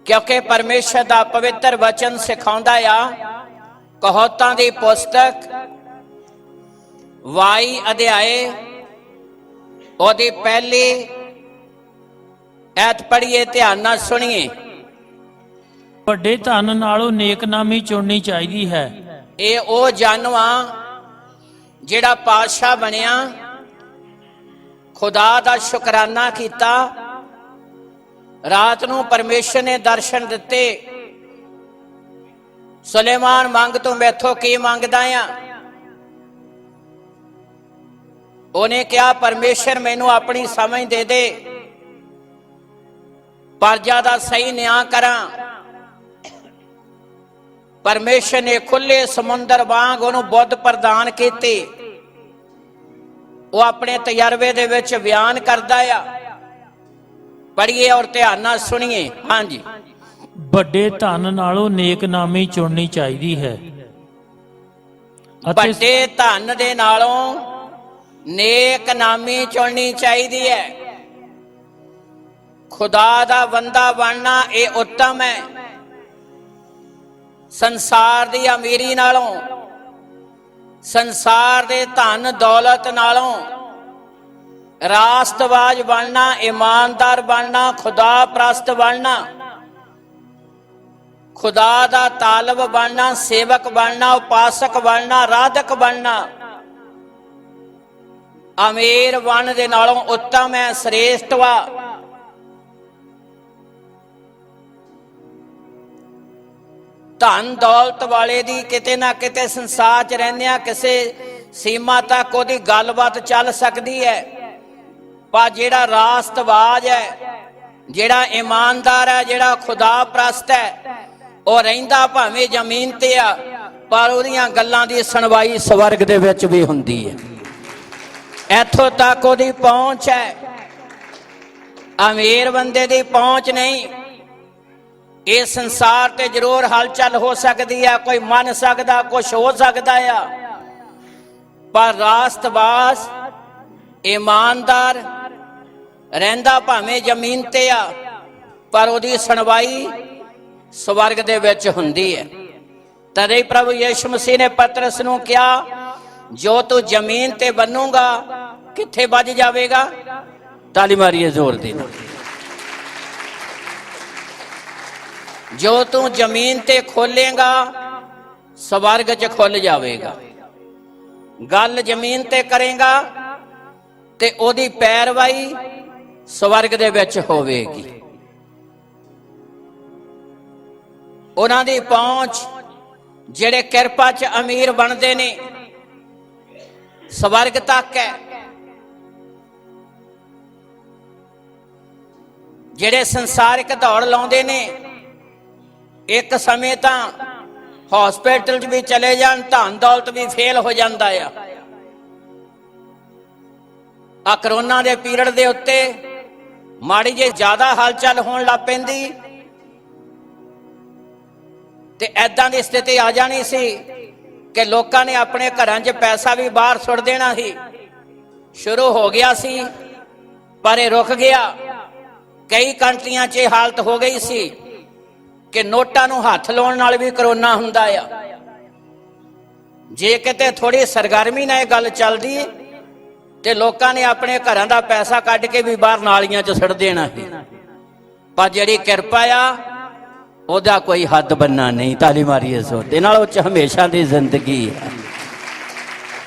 ਕਿਉਂਕਿ ਪਰਮੇਸ਼ਰ ਦਾ ਪਵਿੱਤਰ ਵਚਨ ਸਿਖਾਉਂਦਾ ਆ। ਕਹੋਤਾਂ ਦੀ ਪੁਸਤਕ 22 ਅਧਿਆਏ ਉਹਦੀ ਪਹਿਲੀ ਐਤ ਪੜ੍ਹੀਏ, ਧਿਆਨ ਨਾਲ ਸੁਣੀਏ। ਵੱਡੇ ਧਨ ਨਾਲੋਂ ਨੇਕਨਾਮੀ ਚੁਣਨੀ ਚਾਹੀਦੀ ਹੈ। ਇਹ ਉਹ ਜਾਨਵਾ ਜਿਹੜਾ ਪਾਤਸ਼ਾਹ ਬਣਿਆ, ਖੁਦਾ ਦਾ ਸ਼ੁਕਰਾਨਾ ਕੀਤਾ। ਰਾਤ ਨੂੰ ਪਰਮੇਸ਼ਰ ਨੇ ਦਰਸ਼ਨ ਦਿੱਤੇ। ਸੁਲੇਮਾਨ, ਮੰਗ ਤੂੰ ਮੈਥੋਂ ਕੀ ਮੰਗਦਾ ਆ? ਉਹਨੇ ਕਿਹਾ, ਪਰਮੇਸ਼ਰ ਮੈਨੂੰ ਆਪਣੀ ਸਮਝ ਦੇ ਦੇ, ਪਰਜਾ ਦਾ ਸਹੀ ਨਿਆਂ ਕਰਾਂ। ਪਰਮੇਸ਼ਰ ਨੇ ਖੁੱਲੇ ਸਮੁੰਦਰ ਵਾਂਗ ਉਹਨੂੰ ਬੁੱਧ ਪ੍ਰਦਾਨ ਕੀਤੀ। ਉਹ ਆਪਣੇ ਤਜਰਬੇ ਦੇ ਵਿੱਚ ਬਿਆਨ ਕਰਦਾ ਆ। ਪੜ੍ਹੀਏ ਔਰ ਧਿਆਨ ਨਾਲ ਸੁਣੀਏ। ਹਾਂਜੀ, ਵੱਡੇ ਧਨ ਨਾਲੋਂ ਨੇਕਨਾਮੀ ਚੁਣਨੀ ਚਾਹੀਦੀ ਹੈ। ਵੱਡੇ ਧਨ ਦੇ ਨਾਲੋਂ ਨੇਕਨਾਮੀ ਚੁਣਨੀ ਚਾਹੀਦੀ ਹੈ। ਖੁਦਾ ਦਾ ਬੰਦਾ ਬਣਨਾ ਇਹ ਉੱਤਮ ਹੈ। ਸੰਸਾਰ ਦੀ ਅਮੀਰੀ ਨਾਲੋਂ, ਸੰਸਾਰ ਦੇ ਧਨ ਦੌਲਤ ਨਾਲੋਂ ਰਾਸਤਬਾਜ਼ ਬਣਨਾ, ਇਮਾਨਦਾਰ ਬਣਨਾ, ਖੁਦਾ ਪ੍ਰਸਤ ਬਣਨਾ, ਖੁਦਾ ਦਾ ਤਾਲਬ ਬਣਨਾ, ਸੇਵਕ ਬਣਨਾ, ਉਪਾਸਕ ਬਣਨਾ, ਆਰਾਧਕ ਬਣਨਾ ਅਮੀਰ ਬਣ ਦੇ ਨਾਲੋਂ ਉੱਤਮ ਹੈ, ਸ੍ਰੇਸ਼ਟ ਵਾ। ਧਨ ਦੌਲਤ ਵਾਲੇ ਦੀ ਕਿਤੇ ਨਾ ਕਿਤੇ ਸੰਸਾਰ 'ਚ ਰਹਿੰਦੇ ਆ, ਕਿਸੇ ਸੀਮਾ ਤੱਕ ਉਹਦੀ ਗੱਲਬਾਤ ਚੱਲ ਸਕਦੀ ਹੈ, ਪਰ ਜਿਹੜਾ ਰਾਸਤਬਾਜ਼ ਹੈ, ਜਿਹੜਾ ਇਮਾਨਦਾਰ ਹੈ, ਜਿਹੜਾ ਖੁਦਾ ਪ੍ਰਸਤ ਹੈ, ਉਹ ਰਹਿੰਦਾ ਭਾਵੇਂ ਜ਼ਮੀਨ ਤੇ ਆ, ਪਰ ਉਹਦੀਆਂ ਗੱਲਾਂ ਦੀ ਸੁਣਵਾਈ ਸਵਰਗ ਦੇ ਵਿੱਚ ਵੀ ਹੁੰਦੀ ਹੈ। ਇੱਥੋਂ ਤੱਕ ਉਹਦੀ ਪਹੁੰਚ ਹੈ, ਅਮੀਰ ਬੰਦੇ ਦੀ ਪਹੁੰਚ ਨਹੀਂ। ਇਹ ਸੰਸਾਰ ਤੇ ਜ਼ਰੂਰ ਹਲਚਲ ਹੋ ਸਕਦੀ ਹੈ, ਕੋਈ ਮੰਨ ਸਕਦਾ, ਕੁਛ ਹੋ ਸਕਦਾ ਆ, ਪਰ ਰਾਸਤਬਾਜ਼ ਈਮਾਨਦਾਰ ਰਹਿੰਦਾ ਭਾਵੇਂ ਜ਼ਮੀਨ ਤੇ ਆ, ਪਰ ਉਹਦੀ ਸੁਣਵਾਈ ਸਵਰਗ ਦੇ ਵਿੱਚ ਹੁੰਦੀ ਹੈ। ਤਦੇ ਹੀ ਪ੍ਰਭੂ ਯਿਸੂ ਮਸੀਹ ਨੇ ਪਤਰਸ ਨੂੰ ਕਿਹਾ, ਜੋ ਤੂੰ ਜ਼ਮੀਨ ਤੇ ਬੰਨੂਗਾ ਕਿੱਥੇ ਵੱਜ ਜਾਵੇਗਾ? ਤਾਲੀ ਮਾਰੀਏ ਜ਼ੋਰ ਦੀ ਨਾਲ। ਜੋ ਤੂੰ ਜ਼ਮੀਨ ਤੇ ਖੋਲੇਗਾ ਸਵਰਗ 'ਚ ਖੁੱਲ ਜਾਵੇਗਾ। ਗੱਲ ਜ਼ਮੀਨ ਤੇ ਕਰੇਗਾ ਤੇ ਉਹਦੀ ਪੈਰਵਾਈ ਸਵਰਗ ਦੇ ਵਿੱਚ ਹੋਵੇਗੀ। ਉਹਨਾਂ ਦੀ ਪਹੁੰਚ, ਜਿਹੜੇ ਕਿਰਪਾ 'ਚ ਅਮੀਰ ਬਣਦੇ ਨੇ, ਸਵਰਗ ਤੱਕ ਹੈ। ਜਿਹੜੇ ਸੰਸਾਰਿਕ ਦੌੜ ਲਾਉਂਦੇ ਨੇ, ਇੱਕ ਸਮੇਂ ਤਾਂ ਹਸਪੀਟਲ 'ਚ ਵੀ ਚਲੇ ਜਾਣ, ਧਨ ਦੌਲਤ ਵੀ ਫੇਲ ਹੋ ਜਾਂਦਾ ਆ। ਕਰੋਨਾ ਦੇ ਪੀਰੀਅਡ ਦੇ ਉੱਤੇ ਮਾੜੀ ਜੇ ਜ਼ਿਆਦਾ ਹਲਚਲ ਹੋਣ ਲੱਗ ਪੈਂਦੀ ਤੇ ਐਦਾਂ ਦੀ ਸਥਿਤੀ ਆ ਜਾਣੀ ਸੀ ਕਿ ਲੋਕਾਂ ਨੇ ਆਪਣੇ ਘਰਾਂ 'ਚ ਪੈਸਾ ਵੀ ਬਾਹਰ ਸੁੱਟ ਦੇਣਾ ਸੀ। ਸ਼ੁਰੂ ਹੋ ਗਿਆ ਸੀ ਪਰ ਇਹ ਰੁਕ ਗਿਆ। ਕਈ ਕੰਟਰੀਆਂ 'ਚ ਇਹ ਹਾਲਤ ਹੋ ਗਈ ਸੀ ਕਿ ਨੋਟਾਂ ਨੂੰ ਹੱਥ ਲਾਉਣ ਨਾਲ ਵੀ ਕਰੋਨਾ ਹੁੰਦਾ ਆ। ਜੇ ਕਿਤੇ ਥੋੜੀ ਸਰਗਰਮੀ ਨਾਲ ਇਹ ਗੱਲ ਚੱਲਦੀ ਤੇ ਲੋਕਾਂ ਨੇ ਆਪਣੇ ਘਰਾਂ ਦਾ ਪੈਸਾ ਕੱਢ ਕੇ ਵੀ ਬਾਹਰ ਨਾਲੀਆਂ 'ਚ ਸੁੱਟ ਦੇਣਾ ਸੀ। ਪਰ ਜਿਹੜੀ ਕਿਰਪਾ ਆ ਉਹਦਾ ਕੋਈ ਹੱਦ ਬੰਨਾ ਨਹੀਂ। ਤਾਲੀ ਮਾਰੀਏ ਜ਼ੋਰ ਦੇ ਨਾਲ। ਉਹ 'ਚ ਹਮੇਸ਼ਾ ਦੀ ਜ਼ਿੰਦਗੀ ਹੈ।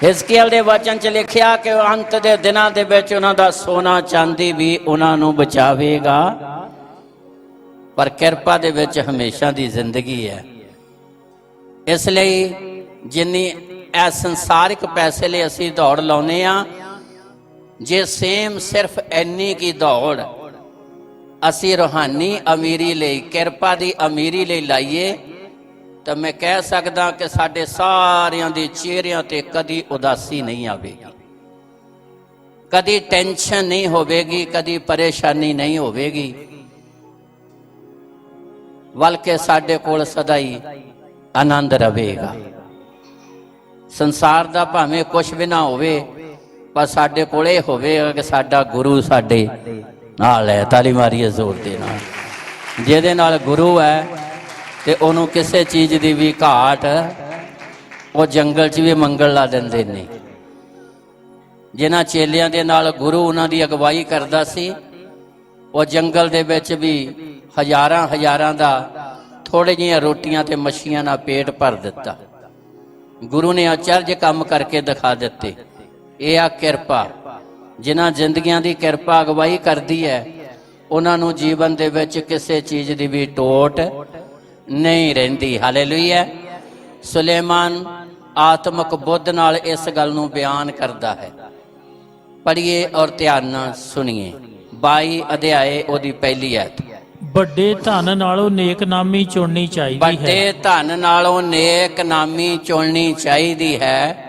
ਹਿਜ਼ਕੀਏਲ ਦੇ ਵਚਨ 'ਚ ਲਿਖਿਆ ਕਿ ਅੰਤ ਦੇ ਦਿਨਾਂ ਦੇ ਵਿੱਚ ਉਹਨਾਂ ਦਾ ਸੋਨਾ ਚਾਂਦੀ ਵੀ ਉਹਨਾਂ ਨੂੰ ਬਚਾਵੇਗਾ, ਪਰ ਕਿਰਪਾ ਦੇ ਵਿੱਚ ਹਮੇਸ਼ਾ ਦੀ ਜ਼ਿੰਦਗੀ ਹੈ। ਇਸ ਲਈ ਜਿੰਨੀ ਇਹ ਸੰਸਾਰਿਕ ਪੈਸੇ ਲਈ ਅਸੀਂ ਦੌੜ ਲਾਉਂਦੇ ਆ, ਜੇ ਸੇਮ ਸਿਰਫ ਇੰਨੀ ਕੀ ਦੌੜ ਅਸੀਂ ਰੂਹਾਨੀ ਅਮੀਰੀ ਲਈ, ਕਿਰਪਾ ਦੀ ਅਮੀਰੀ ਲਈ ਲਾਈਏ, ਤਾਂ ਮੈਂ ਕਹਿ ਸਕਦਾ ਕਿ ਸਾਡੇ ਸਾਰਿਆਂ ਦੇ ਚਿਹਰਿਆਂ ਤੇ ਕਦੀ ਉਦਾਸੀ ਨਹੀਂ ਆਵੇਗੀ, ਕਦੀ ਟੈਨਸ਼ਨ ਨਹੀਂ ਹੋਵੇਗੀ, ਕਦੀ ਪਰੇਸ਼ਾਨੀ ਨਹੀਂ ਹੋਵੇਗੀ, ਬਲਕਿ ਸਾਡੇ ਕੋਲ ਸਦਾ ਹੀ ਆਨੰਦ ਰਹੇਗਾ। ਸੰਸਾਰ ਦਾ ਭਾਵੇਂ ਕੁਝ ਵੀ ਨਾ ਹੋਵੇ, ਪਰ ਸਾਡੇ ਕੋਲ ਇਹ ਹੋਵੇਗਾ ਕਿ ਸਾਡਾ ਗੁਰੂ ਸਾਡੇ ਨਾਲ ਹੈ। ਤਾਲੀ ਮਾਰੀਏ ਜ਼ੋਰ ਦੇ ਨਾਲ। ਜਿਹਦੇ ਨਾਲ ਗੁਰੂ ਹੈ ਤੇ ਉਹਨੂੰ ਕਿਸੇ ਚੀਜ਼ ਦੀ ਵੀ ਘਾਟ, ਉਹ ਜੰਗਲ 'ਚ ਵੀ ਮੰਗਣ ਲਾ ਦਿੰਦੇ ਨੇ। ਜਿਨ੍ਹਾਂ ਚੇਲਿਆਂ ਦੇ ਨਾਲ ਗੁਰੂ ਉਹਨਾਂ ਦੀ ਅਗਵਾਈ ਕਰਦਾ ਸੀ, ਉਹ ਜੰਗਲ ਦੇ ਵਿੱਚ ਵੀ ਹਜ਼ਾਰਾਂ ਦਾ ਥੋੜੇ ਜਿਹੀਆਂ ਰੋਟੀਆਂ ਤੇ ਮੱਛੀਆਂ ਨਾਲ ਪੇਟ ਭਰ ਦਿੱਤਾ। ਗੁਰੂ ਨੇ ਅਚਰਜ ਕੰਮ ਕਰਕੇ ਦਿਖਾ ਦਿੱਤੇ। ਇਹ ਆ ਕਿਰਪਾ। ਜਿਨ੍ਹਾਂ ਜ਼ਿੰਦਗੀਆਂ ਦੀ ਕਿਰਪਾ ਅਗਵਾਈ ਕਰਦੀ ਹੈ, ਉਹਨਾਂ ਨੂੰ ਜੀਵਨ ਦੇ ਵਿੱਚ ਕਿਸੇ ਚੀਜ਼ ਦੀ ਵੀ ਟੋਟ ਨਹੀਂ ਰਹਿੰਦੀ। ਹਾਲੇਲੂਇਆ। ਸੁਲੇਮਾਨ ਆਤਮਿਕ ਬੁੱਧ ਨਾਲ ਇਸ ਗੱਲ ਨੂੰ ਬਿਆਨ ਕਰਦਾ ਹੈ। ਪੜ੍ਹੀਏ ਔਰ ਧਿਆਨ ਨਾਲ ਸੁਣੀਏ। 22 ਅਧਿਆਏ ਉਹਦੀ ਪਹਿਲੀ ਆਇਤ। ਵੱਡੇ ਧਨ ਨਾਲੋਂ ਨੇਕਨਾਮੀ ਚੁਣਨੀ ਚਾਹੀਦੀ ਹੈ। ਵੱਡੇ ਧਨ ਨਾਲੋਂ ਨੇਕਨਾਮੀ ਚੁਣਨੀ ਚਾਹੀਦੀ ਹੈ,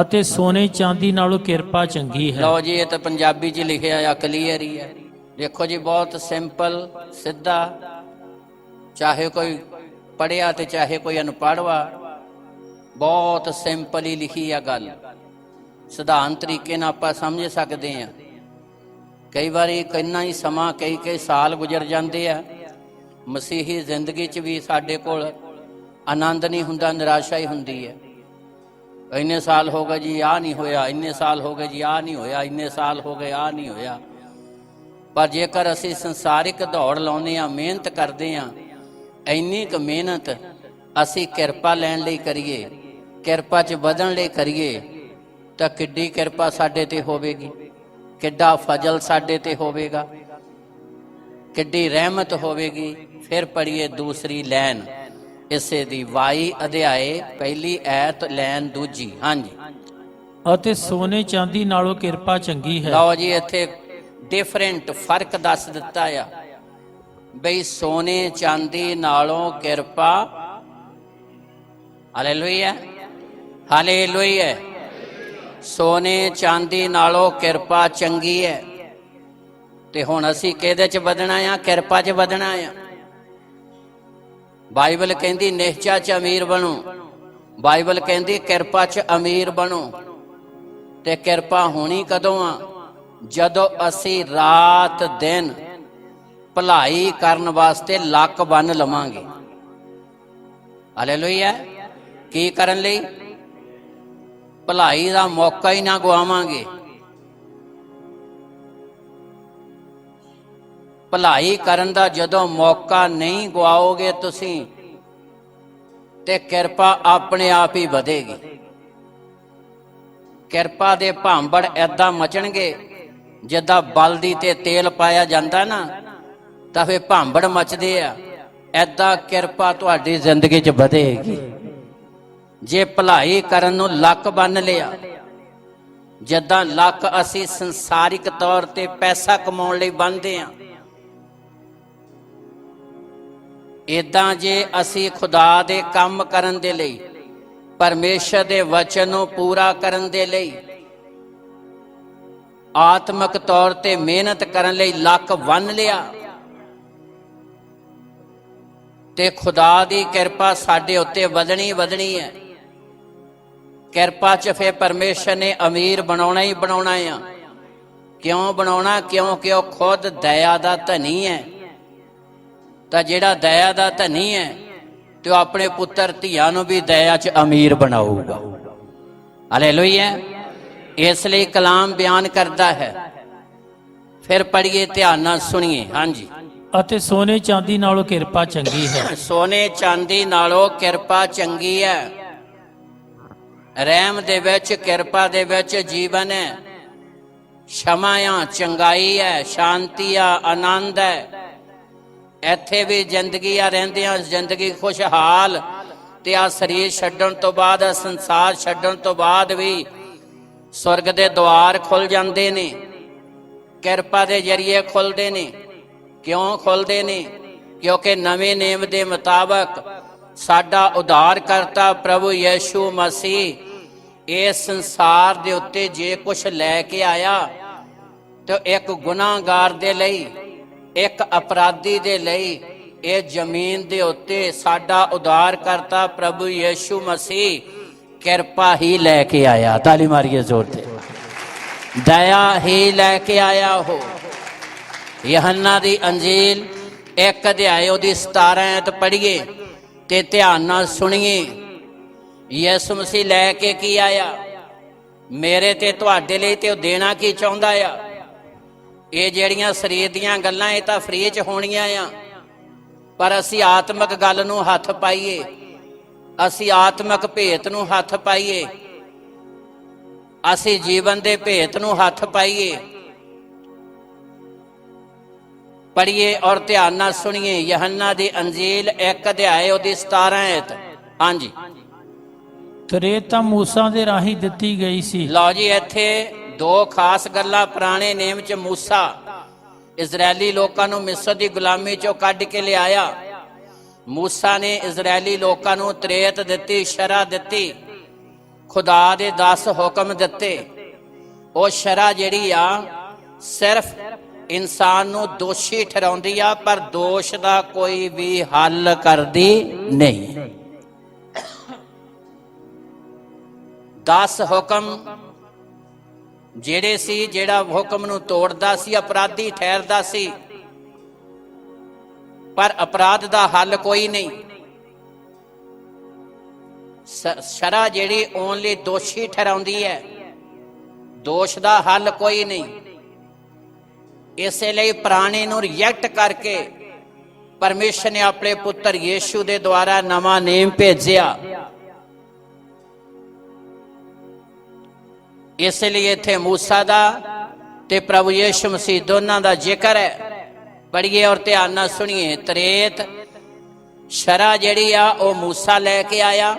ਅਤੇ ਸੋਨੇ ਚਾਂਦੀ ਨਾਲੋਂ ਕਿਰਪਾ ਚੰਗੀ ਹੈ। ਲਓ ਜੀ, ਇਹ ਤਾਂ ਪੰਜਾਬੀ 'ਚ ਲਿਖਿਆ ਆ, ਕਲੀਅਰ ਹੀ ਹੈ। ਦੇਖੋ ਜੀ, ਬਹੁਤ ਸਿੰਪਲ, ਸਿੱਧਾ। ਚਾਹੇ ਕੋਈ ਪੜ੍ਹਿਆ ਤੇ ਚਾਹੇ ਕੋਈ ਅਨਪੜ੍ਹ ਵਾ, ਬਹੁਤ ਸਿੰਪਲ ਹੀ ਲਿਖੀ ਆ ਗੱਲ। ਸਧਾਰਨ ਤਰੀਕੇ ਨਾਲ ਆਪਾਂ ਸਮਝ ਸਕਦੇ ਹਾਂ। ਕਈ ਵਾਰੀ ਕਿੰਨਾ ਹੀ ਸਮਾਂ, ਕਈ ਸਾਲ ਗੁਜ਼ਰ ਜਾਂਦੇ ਆ। ਮਸੀਹੀ ਜ਼ਿੰਦਗੀ 'ਚ ਵੀ ਸਾਡੇ ਕੋਲ ਆਨੰਦ ਨਹੀਂ ਹੁੰਦਾ, ਨਿਰਾਸ਼ਾ ਹੀ ਹੁੰਦੀ ਹੈ। ਇੰਨੇ ਸਾਲ ਹੋ ਗਏ ਜੀ ਆਹ ਨਹੀਂ ਹੋਇਆ, ਇੰਨੇ ਸਾਲ ਹੋ ਗਏ ਜੀ ਆਹ ਨਹੀਂ ਹੋਇਆ, ਇੰਨੇ ਸਾਲ ਹੋ ਗਏ ਆਹ ਨਹੀਂ ਹੋਇਆ। ਪਰ ਜੇਕਰ ਅਸੀਂ ਸੰਸਾਰਿਕ ਦੌੜ ਲਾਉਂਦੇ ਹਾਂ, ਮਿਹਨਤ ਕਰਦੇ ਹਾਂ, ਇੰਨੀ ਕੁ ਮਿਹਨਤ ਅਸੀਂ ਕਿਰਪਾ ਲੈਣ ਲਈ ਕਰੀਏ, ਕਿਰਪਾ 'ਚ ਵਧਣ ਲਈ ਕਰੀਏ, ਤਾਂ ਕਿੱਡੀ ਕਿਰਪਾ ਸਾਡੇ ਤੇ ਹੋਵੇਗੀ, ਕਿੱਡਾ ਫਜ਼ਲ ਸਾਡੇ ਤੇ ਹੋਵੇਗਾ, ਕਿੱਡੀ ਰਹਿਮਤ ਹੋਵੇਗੀ। ਫਿਰ ਪੜ੍ਹੀਏ ਦੂਸਰੀ ਲਾਈਨ ਇਸੇ ਦੀ 22 ਅਧਿਆਏ ਪਹਿਲੀ ਐਤ ਲਾਈਨ ਦੂਜੀ। ਹਾਂਜੀ। ਅਤੇ ਸੋਨੇ ਚਾਂਦੀ ਨਾਲੋਂ ਕਿਰਪਾ ਚੰਗੀ ਹੈ। ਲਓ ਜੀ, ਇੱਥੇ ਡਿਫਰੈਂਟ ਫਰਕ ਦੱਸ ਦਿੱਤਾ ਆ ਬਈ ਸੋਨੇ ਚਾਂਦੀ ਨਾਲੋਂ ਕਿਰਪਾ। Hallelujah, hallelujah. ਸੋਨੇ ਚਾਂਦੀ ਨਾਲੋਂ ਕਿਰਪਾ ਚੰਗੀ ਹੈ। ਤੇ ਹੁਣ ਅਸੀਂ ਕਿਹਦੇ 'ਚ ਵਧਣਾ ਆ? ਕਿਰਪਾ 'ਚ ਵਧਣਾ ਆ। ਬਾਈਬਲ ਕਹਿੰਦੀ ਨਿਸ਼ਚਾ 'ਚ ਅਮੀਰ ਬਣੋ, ਬਾਈਬਲ ਕਹਿੰਦੀ ਕਿਰਪਾ 'ਚ ਅਮੀਰ ਬਣੋ। ਤੇ ਕਿਰਪਾ ਹੋਣੀ ਕਦੋਂ ਆ? ਜਦੋਂ ਅਸੀਂ ਰਾਤ ਦਿਨ ਭਲਾਈ ਕਰਨ ਵਾਸਤੇ ਲੱਕ ਬੰਨ ਲਵਾਂਗੇ। ਹਾਲੇਲੂਇਆ। ਕੀ ਕਰਨ ਲਈ? ਭਲਾਈ ਦਾ ਮੌਕਾ ਹੀ ਨਾ ਗਵਾਵਾਂਗੇ। ਭਲਾਈ ਕਰਨ ਦਾ ਜਦੋਂ ਮੌਕਾ ਨਹੀਂ ਗਵਾਓਗੇ ਤੁਸੀਂ, ਤੇ ਕਿਰਪਾ ਆਪਣੇ ਆਪ ਹੀ ਵਧੇਗੀ। ਕਿਰਪਾ ਦੇ ਭਾਂਬੜ ਐਦਾਂ ਮਚਣਗੇ, ਜਿੱਦਾਂ ਬਲਦੀ ਤੇ ਤੇਲ ਪਾਇਆ ਜਾਂਦਾ ਨਾ, ਤਾਂ ਫਿਰ ਭਾਂਬੜ ਮਚਦੇ ਆ। ਐਦਾਂ ਕਿਰਪਾ ਤੁਹਾਡੀ ਜ਼ਿੰਦਗੀ 'ਚ ਵਧੇਗੀ। ਜੇ ਭਲਾਈ ਕਰਨ ਨੂੰ ਲੱਕ ਬੰਨ ਲਿਆ, ਜਿੱਦਾਂ ਲੱਕ ਅਸੀਂ ਸੰਸਾਰਿਕ ਤੌਰ ਤੇ ਪੈਸਾ ਕਮਾਉਣ ਲਈ ਬੰਨ੍ਹਦੇ ਹਾਂ, ਏਦਾਂ ਜੇ ਅਸੀਂ ਖੁਦਾ ਦੇ ਕੰਮ ਕਰਨ ਦੇ ਲਈ, ਪਰਮੇਸ਼ਰ ਦੇ ਵਚਨ ਨੂੰ ਪੂਰਾ ਕਰਨ ਦੇ ਲਈ, ਆਤਮਿਕ ਤੌਰ ਤੇ ਮਿਹਨਤ ਕਰਨ ਲਈ ਲੱਕ ਬੰਨ ਲਿਆ, ਤੇ ਖੁਦਾ ਦੀ ਕਿਰਪਾ ਸਾਡੇ ਉੱਤੇ ਵਧਣੀ ਹੈ। ਕਿਰਪਾ 'ਚ ਫਿਰ ਪਰਮੇਸ਼ਰ ਨੇ ਅਮੀਰ ਬਣਾਉਣਾ ਹੀ ਬਣਾਉਣਾ ਆ। ਕਿਉਂ ਬਣਾਉਣਾ? ਕਿਉਂਕਿ ਉਹ ਖੁਦ ਦਇਆ ਦਾ ਧਨੀ ਹੈ। ਤਾਂ ਜਿਹੜਾ ਦਇਆ ਦਾ ਧਨੀ ਹੈ, ਤੇ ਉਹ ਆਪਣੇ ਪੁੱਤਰ ਧੀਆਂ ਨੂੰ ਵੀ ਦਇਆ 'ਚ ਅਮੀਰ ਬਣਾਊਗਾ। ਹਾਲੇਲੂਇਆ। ਇਸ ਲਈ ਕਲਾਮ ਬਿਆਨ ਕਰਦਾ ਹੈ। ਫਿਰ ਪੜ੍ਹੀਏ, ਧਿਆਨ ਨਾਲ ਸੁਣੀਏ। ਹਾਂਜੀ। ਅਤੇ ਸੋਨੇ ਚਾਂਦੀ ਨਾਲੋਂ ਕਿਰਪਾ ਚੰਗੀ ਹੈ। ਸੋਨੇ ਚਾਂਦੀ ਨਾਲੋਂ ਕਿਰਪਾ ਚੰਗੀ ਹੈ। ਰਹਿਮ ਦੇ ਵਿੱਚ, ਕਿਰਪਾ ਦੇ ਵਿੱਚ ਜੀਵਨ ਹੈ, क्षमा आ, चंगाई है, शांति आ, आनंद है। ਇੱਥੇ ਵੀ ਜ਼ਿੰਦਗੀ ਆ ਰਹਿੰਦਿਆਂ ਜ਼ਿੰਦਗੀ ਖੁਸ਼ਹਾਲ, ਤੇ ਆ ਸਰੀਰ ਛੱਡਣ ਤੋਂ ਬਾਅਦ, ਸੰਸਾਰ ਛੱਡਣ ਤੋਂ ਬਾਅਦ ਵੀ ਸੁਰਗ ਦੇ ਦੁਆਰ ਖੁੱਲ ਜਾਂਦੇ ਨੇ। ਕਿਰਪਾ ਦੇ ਜਰੀਏ ਖੁੱਲਦੇ ਨੇ। ਕਿਉਂ ਖੁੱਲਦੇ ਨੇ? ਕਿਉਂਕਿ ਨਵੇਂ ਨੇਮ ਦੇ ਮੁਤਾਬਕ ਸਾਡਾ ਉਧਾਰ ਕਰਤਾ ਪ੍ਰਭੂ ਯਿਸੂ ਮਸੀਹ ਇਸ ਸੰਸਾਰ ਦੇ ਉੱਤੇ ਜੇ ਕੁਛ ਲੈ ਕੇ ਆਇਆ, ਤੇ ਇੱਕ ਗੁਨਾਹਗਾਰ ਦੇ ਲਈ, ਇੱਕ ਅਪਰਾਧੀ ਦੇ ਲਈ ਇਹ ਜ਼ਮੀਨ ਦੇ ਉੱਤੇ ਸਾਡਾ ਉਧਾਰ ਕਰਤਾ ਪ੍ਰਭੂ ਯਿਸੂ ਮਸੀਹ ਕਿਰਪਾ ਹੀ ਲੈ ਕੇ ਆਇਆ। ਤਾਲੀ ਮਾਰੀਏ ਜ਼ੋਰ ਤੇ। ਦਇਆ ਹੀ ਲੈ ਕੇ ਆਇਆ। ਉਹ ਯਹੰਨਾ ਦੀ ਅੰਜੀਲ 1 ਅਧਿਆਇ ਉਹਦੀ 17 ਐਤ ਪੜ੍ਹੀਏ ਤੇ ਧਿਆਨ ਨਾਲ ਸੁਣੀਏ। ਯਿਸੂ ਮਸੀਹ ਲੈ ਕੇ ਕੀ ਆਇਆ? ਮੇਰੇ ਤੇ ਤੁਹਾਡੇ ਲਈ ਤੇ ਉਹ ਦੇਣਾ ਕੀ ਚਾਹੁੰਦਾ ਆ? ਇਹ ਜਿਹੜੀਆਂ ਸਰੀਰ ਦੀਆਂ ਗੱਲਾਂ ਇਹ ਤਾਂ ਫ੍ਰੀ 'ਚ ਹੋਣੀਆਂ ਆ, ਪਰ ਅਸੀਂ ਆਤਮਿਕ ਗੱਲ ਨੂੰ ਹੱਥ ਪਾਈਏ, ਅਸੀਂ ਆਤਮਿਕ ਭੇਤ ਨੂੰ ਹੱਥ ਪਾਈਏ, ਅਸੀਂ ਜੀਵਨ ਦੇ ਭੇਤ ਨੂੰ ਹੱਥ ਪਾਈਏ। ਪੜ੍ਹੀਏ ਔਰ ਧਿਆਨ ਨਾਲ ਸੁਣੀਏ। ਯਹੰਨਾ ਦੀ ਅੰਜੀਲ 1 ਅਧਿਆਇ ਉਹਦੀ 17 ਐਤ। ਹਾਂਜੀ। ਤ੍ਰੇਤ ਤਾਂ ਮੂਸਾ ਦੇ ਰਾਹੀਂ ਦਿੱਤੀ ਗਈ ਸੀ। ਲਓ ਜੀ, ਇੱਥੇ ਦੋ ਖਾਸ ਗੱਲਾਂ। ਪੁਰਾਣੇ ਨੇਮ 'ਚ ਮੂਸਾ ਇਜ਼ਰਾਇਲੀ ਲੋਕਾਂ ਨੂੰ ਮਿਸਰ ਦੀ ਗੁਲਾਮੀ 'ਚੋਂ ਕੱਢ ਕੇ ਲਿਆਇਆ। ਮੂਸਾ ਨੇ ਇਜ਼ਰਾਇਲੀ ਲੋਕਾਂ ਨੂੰ ਤ੍ਰੇਤ ਦਿੱਤੀ, ਸ਼ਰ੍ਹਾ ਦਿੱਤੀ, ਖੁਦਾ ਦੇ 10 ਹੁਕਮ ਦਿੱਤੇ। ਉਹ ਸ਼ਰ੍ਹਾ ਜਿਹੜੀ ਆ ਸਿਰਫ ਇਨਸਾਨ ਨੂੰ ਦੋਸ਼ੀ ਠਹਿਰਾਉਂਦੀ ਆ, ਪਰ ਦੋਸ਼ ਦਾ ਕੋਈ ਵੀ ਹੱਲ ਕਰਦੀ ਨਹੀਂ। 10 ਹੁਕਮ ਜਿਹੜੇ ਸੀ, ਜਿਹੜਾ ਹੁਕਮ ਨੂੰ ਤੋੜਦਾ ਸੀ ਅਪਰਾਧੀ ਠਹਿਰਦਾ ਸੀ, ਪਰ ਅਪਰਾਧ ਦਾ ਹੱਲ ਕੋਈ ਨਹੀਂ। ਸ਼ਰ੍ਹਾ ਜਿਹੜੀ ਓਨਲੀ ਦੋਸ਼ੀ ਠਹਿਰਾਉਂਦੀ ਹੈ, ਦੋਸ਼ ਦਾ ਹੱਲ ਕੋਈ ਨਹੀਂ। ਇਸੇ ਲਈ ਪੁਰਾਣੇ ਨੂੰ ਰਿਜੈਕਟ ਕਰਕੇ ਪਰਮੇਸ਼ਰ ਨੇ ਆਪਣੇ ਪੁੱਤਰ ਯਿਸੂ ਦੇ ਦੁਆਰਾ ਨਵਾਂ ਨੇਮ ਭੇਜਿਆ। ਇਸ ਲਈ ਇੱਥੇ ਮੂਸਾ ਦਾ ਤੇ ਪ੍ਰਭੂ ਯਿਸੂ ਮਸੀਹ ਦੋਨਾਂ ਦਾ ਜ਼ਿਕਰ ਹੈ। ਪੜ੍ਹੀਏ ਔਰ ਧਿਆਨ ਨਾਲ ਸੁਣੀਏ। ਤ੍ਰੇਤ ਸ਼ਰ੍ਹਾ ਜਿਹੜੀ ਆ ਉਹ ਮੂਸਾ ਲੈ ਕੇ ਆਇਆ।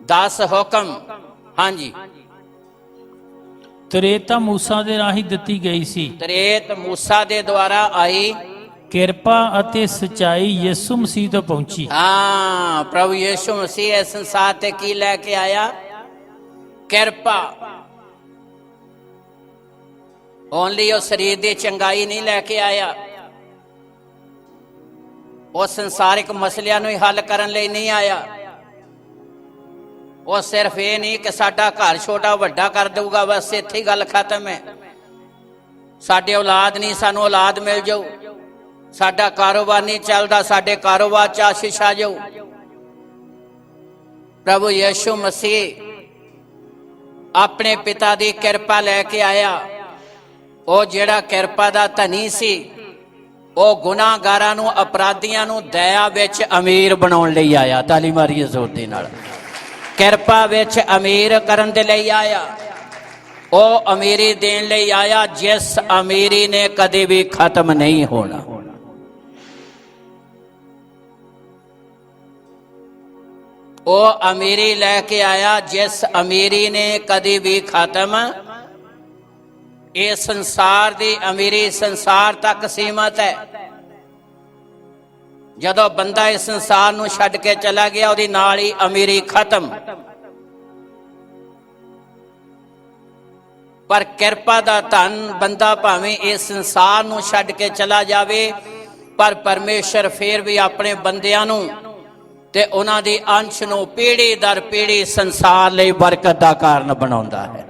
10 ਹੁਕਮ। ਹਾਂਜੀ। ਤ੍ਰੇਤ ਤਾਂ ਮੂਸਾ ਦੇ ਰਾਹੀਂ ਦਿੱਤੀ ਗਈ ਸੀ। ਤ੍ਰੇਤ ਮੂਸਾ ਦੇ ਦੁਆਰਾ ਆਈ। ਕਿਰਪਾ ਅਤੇ ਸਚਾਈ ਯਿਸੂ ਮਸੀਹ ਤੋਂ ਪਹੁੰਚੀ। ਹਾਂ, ਪ੍ਰਭੂ ਯਿਸੂ ਮਸੀਹ ਇਸ ਸੰਸਾਰ ਤੇ ਕੀ ਲੈ ਕੇ ਆਇਆ? ਕਿਰਪਾ। ਓਨਲੀ ਉਹ ਸਰੀਰ ਦੀ ਚੰਗਾਈ ਨਹੀਂ ਲੈ ਕੇ ਆਇਆ, ਉਹ ਸੰਸਾਰਿਕ ਮਸਲਿਆਂ ਨੂੰ ਹੀ ਹੱਲ ਕਰਨ ਲਈ ਨਹੀਂ ਆਇਆ। ਉਹ ਸਿਰਫ ਇਹ ਨਹੀਂ ਕਿ ਸਾਡਾ ਘਰ ਛੋਟਾ ਵੱਡਾ ਕਰ ਦੇਊਗਾ, ਬਸ ਇੱਥੇ ਹੀ ਗੱਲ ਖਤਮ ਹੈ। साडे औलाद नहीं, सानू औलाद मिल जाऊ। साडा कारोबार नहीं चलता, साडे कारोबार च आशीष आ जाऊ। प्रभु यीशु मसीह अपने पिता की किरपा लैके आया। वो जिहड़ा किरपा दा धनी सी, वो गुनाहगारां नूं, अपराधियां नूं दया विच अमीर बनाउण लई आया। ताली मारीए जोर दे नाल। किरपा विच अमीर करन दे लई आया। वो अमीरी देण लई आया जिस अमीरी ने कदे भी खत्म नहीं होना। वो अमीरी लैके आया जिस अमीरी ने कदी भी खत्म। ये संसार की अमीरी संसार तक सीमित है। जदों बंदा इस संसार नूं छड्ड के चला गया, उहदी नाल ही अमीरी खत्म। पर किरपा दा धन बंदा भावें इस संसार नूं छड्ड के चला जावे, पर परमेश्वर फिर भी अपने बंदियां नूं ते उन्हां दी अंश नूं पीढ़ी दर पीढ़ी संसार लई बरकत दा कारण बनाउंदा है।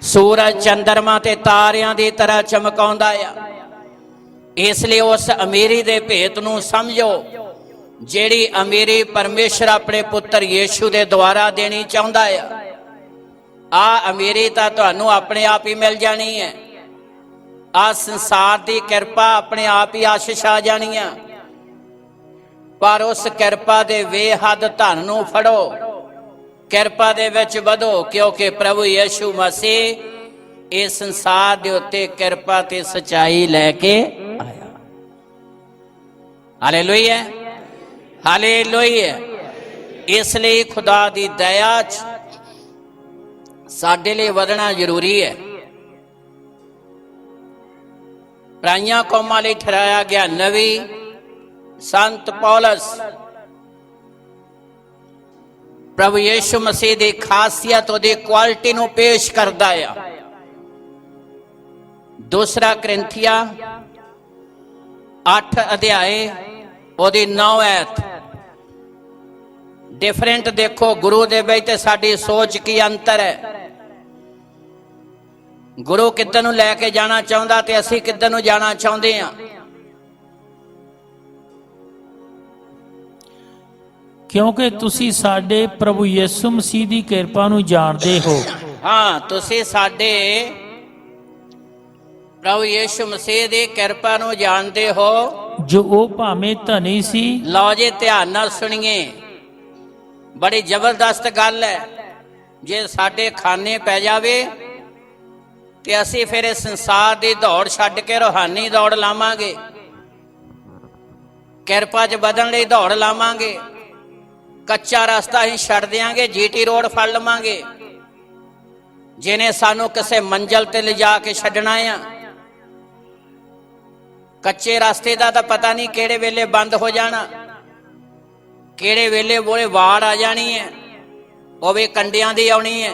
सूरज चंद्रमा ते तारियां दी तरह चमकाउंदा है। इसलिए उस अमीरी दे भेत नूं समझो, जिहड़ी अमीरी परमेश्वर अपने पुत्र यीशु दे द्वारा देनी चाहुंदा है। आ अमीरी तां तुहानूं अपने आप ही मिल जानी है। आ संसार दी किरपा अपने आप ही आशीष आ जानी है। पर उस किरपा दे बेहद धन नूं फड़ो, किरपा दे विच वधो, क्योंकि प्रभु यीशु मसीह इस संसार दे उत्ते किरपा ते सच्चाई लैके आया। Hallelujah, hallelujah. इसलिए खुदा दी दया साडे लिए वधना जरूरी है। पराइयां कौमां लई ठहराया गया नवी संत पौलस प्रभु यीशु मसीह की खासियत, उहदी क्वालिटी नूं पेश करदा है। दूसरा ग्रंथिया 8 अध्याय उहदी 9 आयत। डिफरेंट देखो, गुरु दे विच ते साडी सोच की अंतर है। गुरु किधर नूं लैके जाना चाहुंदा ते असीं किधर नूं जाना चाहुंदे हां। क्योंकि तुसी साडे प्रभु यीशु मसीह दी किरपा नूं जाणदे हो। हाँ, तुसी साडे प्रभु यीशु मसीह दी किरपा नूं जाणदे हो, जो ओ भावें धनी सी। लो जी ध्यान नाल सुणीए, बड़ी जबरदस्त गल है। जे साडे खाने पै जावे ते असीं फिर इस संसार दी दौड़ छड्ड के रूहानी दौड़ लावांगे, किरपा च बधण लई दौड़ लावांगे। कच्चा रास्ता ही छड्ड देंगे, जीटी रोड फड़ लवांगे, जिन्हें सानू किसी मंजिल ते लिजा के छड्डना है। कच्चे रास्ते का तो पता नहीं किहड़े वेले बंद हो जाना, किहड़े वेले वो वाड़ आ जानी है, वो भी कंडियां दी आउणी है।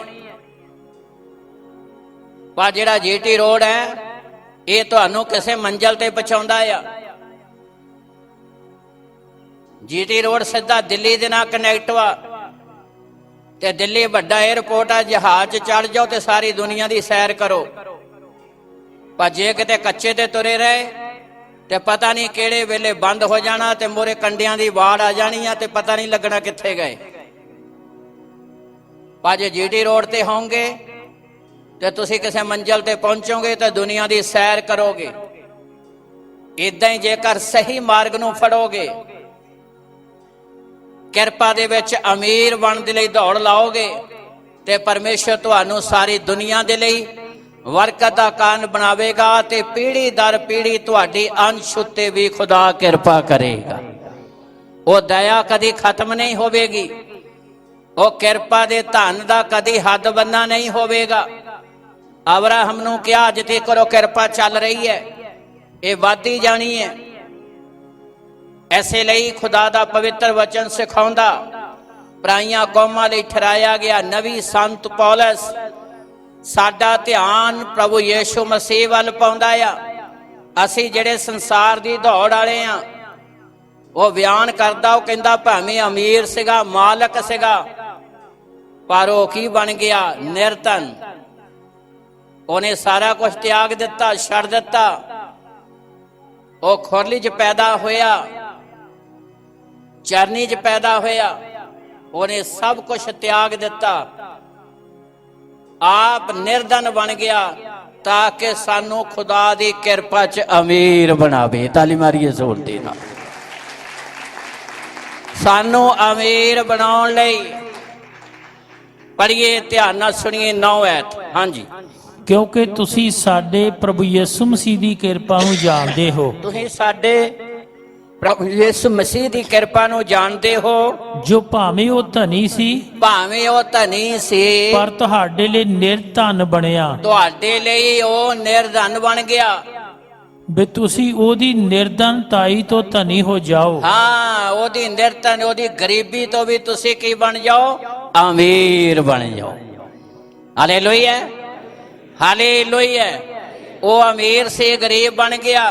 पर जिहड़ा जीटी रोड है, ये तुहानू किसी मंजिल ते पहुंचाउंदा है। जीटी रोड सीधा दिल्ली दे नाल कनैक्ट वा, ते दिल्ली बड़ा एयरपोर्ट आ, जहाज चढ़ जाओ तो सारी दुनिया की सैर करो। पर जे किते कच्चे ते तुरे रहे ते पता नहीं किहड़े वेले बंद हो जाना, ते मोरे कंडियां दी वाड़ आ जानी है, ते पता नहीं लगना कित्थे गए। पर जे जीटी रोड ते होंगे ते तुसीं किसी मंजिल ते पहुंचोगे तो दुनिया की सैर करोगे। इदां ही जेकर सही मार्ग नूं फड़ोगे, किरपा दे विच अमीर बनने दे लई दौड़ लाओगे, ते परमेश्वर तुहानू सारी दुनिया दे लई बरकत दा कारण बनावेगा, ते पीढ़ी दर पीढ़ी तुहाडी अंश उत्ते भी खुदा किरपा करेगा। वो दया कदी खत्म नहीं होवेगी, वो किरपा दे धन दा कदी हद बन्ना नहीं होवेगा। अब्राहम नूं कहा जिथे करो किरपा चल रही है, ये वधदी जानी है। ऐसे लई खुदा दा पवित्र वचन सिखाउंदा पराइयां कौमां लई ठहराया गया नवी संत पौलस साडा ध्यान प्रभु यीशु मसीह वल पाउंदा आ। असीं जिहड़े संसार दी दौड़ वाले आ, वो बयान करदा, वो कहंदा भावें अमीर सीगा, मालक सीगा, पर वो की बन गया? निर्धन। ਉਹਨੇ ਸਾਰਾ ਕੁਝ ਤਿਆਗ ਦਿੱਤਾ, ਛੱਡ ਦਿੱਤਾ। ਉਹ ਖੁਰਲੀ 'ਚ ਪੈਦਾ ਹੋਇਆ, ਚਰਨੀ 'ਚ ਪੈਦਾ ਹੋਇਆ, ਉਹਨੇ ਸਭ ਕੁਝ ਤਿਆਗ ਦਿੱਤਾ, ਆਪ ਨਿਰਧਨ ਬਣ ਗਿਆ ਤਾਂ ਕਿ ਸਾਨੂੰ ਖੁਦਾ ਦੀ ਕਿਰਪਾ 'ਚ ਅਮੀਰ ਬਣਾਵੇ। ਤਾਲੀ ਮਾਰੀਏ ਜ਼ੋਰ ਦੇ ਨਾਲ। ਸਾਨੂੰ ਅਮੀਰ ਬਣਾਉਣ ਲਈ ਪੜ੍ਹੀਏ, ਧਿਆਨ ਨਾਲ ਸੁਣੀਏ 9 ਐਤ। ਹਾਂਜੀ, ਕਿਉਂਕਿ ਤੁਸੀਂ ਸਾਡੇ ਪ੍ਰਭੂ ਯਿਸੂ ਮਸੀਹ ਦੀ ਕਿਰਪਾ ਨੂੰ ਜਾਣਦੇ ਹੋ, ਤੁਸੀਂ ਸਾਡੇ ਪ੍ਰਭੂ ਯਿਸੂ ਮਸੀਹ ਦੀ ਕਿਰਪਾ ਨੂੰ ਜਾਣਦੇ ਹੋ, ਜੋ ਭਾਵੇਂ ਉਹ ਧਨੀ ਸੀ ਭਾਵੇਂ ਉਹ ਧਨੀ ਸੀ ਪਰ ਤੁਹਾਡੇ ਲਈ ਨਿਰਧਨ ਬਣਿਆ, ਤੁਹਾਡੇ ਲਈ ਉਹ ਨਿਰਧਨ ਬਣ ਗਿਆ। ਵੀ ਤੁਸੀਂ ਉਹਦੀ ਨਿਰਧਨਤਾਈ ਤੋਂ ਧਨੀ ਹੋ ਜਾਓ। ਹਾਂ, ਉਹਦੀ ਨਿਰਧਨ, ਉਹਦੀ ਗਰੀਬੀ ਤੋਂ ਵੀ ਤੁਸੀਂ ਕੀ ਬਣ ਜਾਓ? ਅਮੀਰ ਬਣ ਜਾਓ। Hallelujah, hallelujah. ਉਹ ਅਮੀਰ ਸੀ, ਗਰੀਬ ਬਣ ਗਿਆ।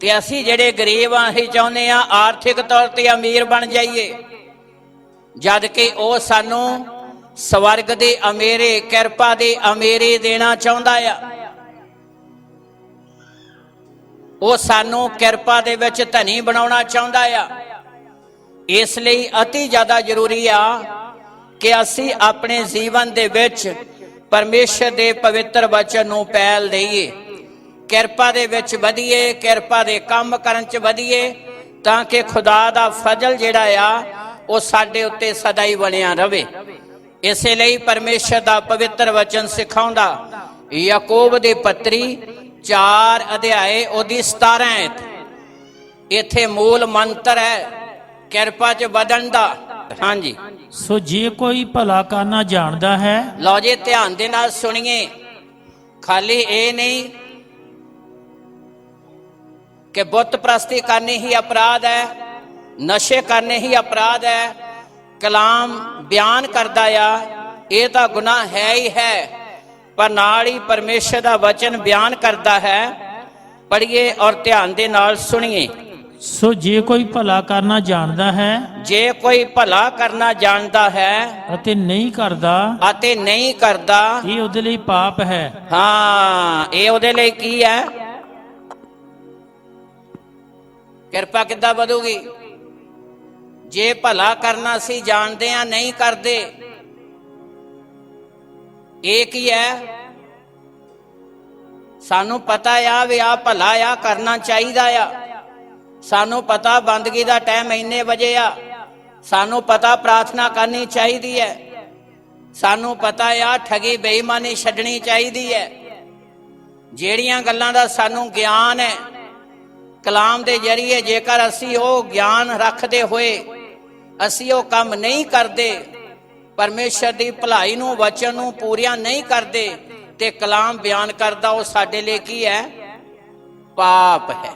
ਤੇ ਅਸੀਂ ਜਿਹੜੇ ਗਰੀਬ ਆ, ਅਸੀਂ ਚਾਹੁੰਦੇ ਆ ਆਰਥਿਕ ਤੌਰ ਤੇ ਅਮੀਰ ਬਣ ਜਾਈਏ, ਜਦ ਕਿ ਉਹ ਸਾਨੂੰ ਸਵਰਗ ਦੇ ਅਮੀਰੇ, ਕਿਰਪਾ ਦੇ ਅਮੀਰੇ ਦੇਣਾ ਚਾਹੁੰਦਾ ਆ। ਉਹ ਸਾਨੂੰ ਕਿਰਪਾ ਦੇ ਵਿੱਚ ਧਨੀ ਬਣਾਉਣਾ ਚਾਹੁੰਦਾ ਆ। ਇਸ ਲਈ ਅਤੀ ਜ਼ਿਆਦਾ ਜ਼ਰੂਰੀ ਆ ਕਿ ਅਸੀਂ ਆਪਣੇ ਜੀਵਨ ਦੇ ਵਿੱਚ ਪਰਮੇਸ਼ਰ ਦੇ ਪਵਿੱਤਰ ਵਚਨ ਨੂੰ ਪਹਿਲ ਦੇਈਏ, ਕਿਰਪਾ ਦੇ ਵਿੱਚ ਵਧੀਏ, ਕਿਰਪਾ ਦੇ ਕੰਮ ਕਰਨ 'ਚ ਵਧੀਏ, ਤਾਂ ਕਿ ਖੁਦਾ ਦਾ ਫਜ਼ਲ ਜਿਹੜਾ ਆ ਉਹ ਸਾਡੇ ਉੱਤੇ ਸਦਾ ਹੀ ਬਣਿਆ ਰਵੇ। ਇਸੇ ਲਈ ਪਰਮੇਸ਼ਰ ਦਾ ਪਵਿੱਤਰ ਵਚਨ ਸਿਖਾਉਂਦਾ ਯਾਕੂਬ ਦੀ ਪੱਤਰੀ 4 ਅਧਿਆਏ ਉਹਦੀ 17 ਐਤ, ਇੱਥੇ ਮੂਲ ਮੰਤਰ ਹੈ ਕਿਰਪਾ 'ਚ ਵਧਣ ਦਾ। ਹਾਂਜੀ, ਸੋ ਜੇ ਕੋਈ ਭਲਾ ਕਰਨਾ ਜਾਣਦਾ ਹੈ, ਲਓ ਜੀ ਧਿਆਨ ਦੇ ਨਾਲ ਸੁਣੀਏ। ਖਾਲੀ ਇਹ ਨਹੀਂ ਕਿ ਬੁੱਤ ਪ੍ਰਸਤੀ ਕਰਨੀ ਹੀ ਅਪਰਾਧ ਹੈ, ਨਸ਼ੇ ਕਰਨੇ ਹੀ ਅਪਰਾਧ ਹੈ, ਕਲਾਮ ਬਿਆਨ ਕਰਦਾ ਆ, ਇਹ ਤਾਂ ਗੁਨਾਹ ਹੈ ਹੀ ਹੈ, ਪਰ ਨਾਲ ਹੀ ਪਰਮੇਸ਼ਰ ਦਾ ਵਚਨ ਬਿਆਨ ਕਰਦਾ ਹੈ। ਪੜ੍ਹੀਏ ਔਰ ਧਿਆਨ ਦੇ ਨਾਲ ਸੁਣੀਏ। ਸੋ ਜੇ ਕੋਈ ਭਲਾ ਕਰਨਾ ਜਾਣਦਾ ਹੈ ਜੇ ਕੋਈ ਭਲਾ ਕਰਨਾ ਜਾਣਦਾ ਹੈ ਅਤੇ ਨਹੀਂ ਕਰਦਾ, ਅਤੇ ਨਹੀਂ ਕਰਦਾ, ਇਹ ਉਹਦੇ ਲਈ ਪਾਪ ਹੈ। ਹਾਂ, ਇਹ ਉਹਦੇ ਲਈ ਕੀ ਹੈ? ਕਿਰਪਾ ਕਿੱਦਾਂ ਵਧੂਗੀ? ਜੇ ਭਲਾ ਕਰਨਾ ਸੀ ਜਾਣਦੇ ਆ, ਨਹੀਂ ਕਰਦੇ, ਇਹ ਕੀ ਹੈ? ਸਾਨੂੰ ਪਤਾ ਆ ਵੀ ਆ ਭਲਾ ਆ, ਕਰਨਾ ਚਾਹੀਦਾ ਆ, ਸਾਨੂੰ ਪਤਾ ਬੰਦਗੀ ਦਾ ਟਾਈਮ ਇੰਨੇ ਵਜੇ ਆ, ਸਾਨੂੰ ਪਤਾ ਪ੍ਰਾਰਥਨਾ ਕਰਨੀ ਚਾਹੀਦੀ ਹੈ, ਸਾਨੂੰ ਪਤਾ ਆ ਠਗੀ ਬੇਈਮਾਨੀ ਛੱਡਣੀ ਚਾਹੀਦੀ ਹੈ। ਜਿਹੜੀਆਂ ਗੱਲਾਂ ਦਾ ਸਾਨੂੰ ਗਿਆਨ ਹੈ ਕਲਾਮ ਦੇ ਜਰੀਏ, ਜੇਕਰ ਅਸੀਂ ਉਹ ਗਿਆਨ ਰੱਖਦੇ ਹੋਏ ਅਸੀਂ ਉਹ ਕੰਮ ਨਹੀਂ ਕਰਦੇ, ਪਰਮੇਸ਼ਰ ਦੀ ਭਲਾਈ ਨੂੰ, ਵਚਨ ਨੂੰ ਪੂਰੀਆਂ ਨਹੀਂ ਕਰਦੇ, ਤੇ ਕਲਾਮ ਬਿਆਨ ਕਰਦਾ ਉਹ ਸਾਡੇ ਲਈ ਕੀ ਹੈ? ਪਾਪ ਹੈ।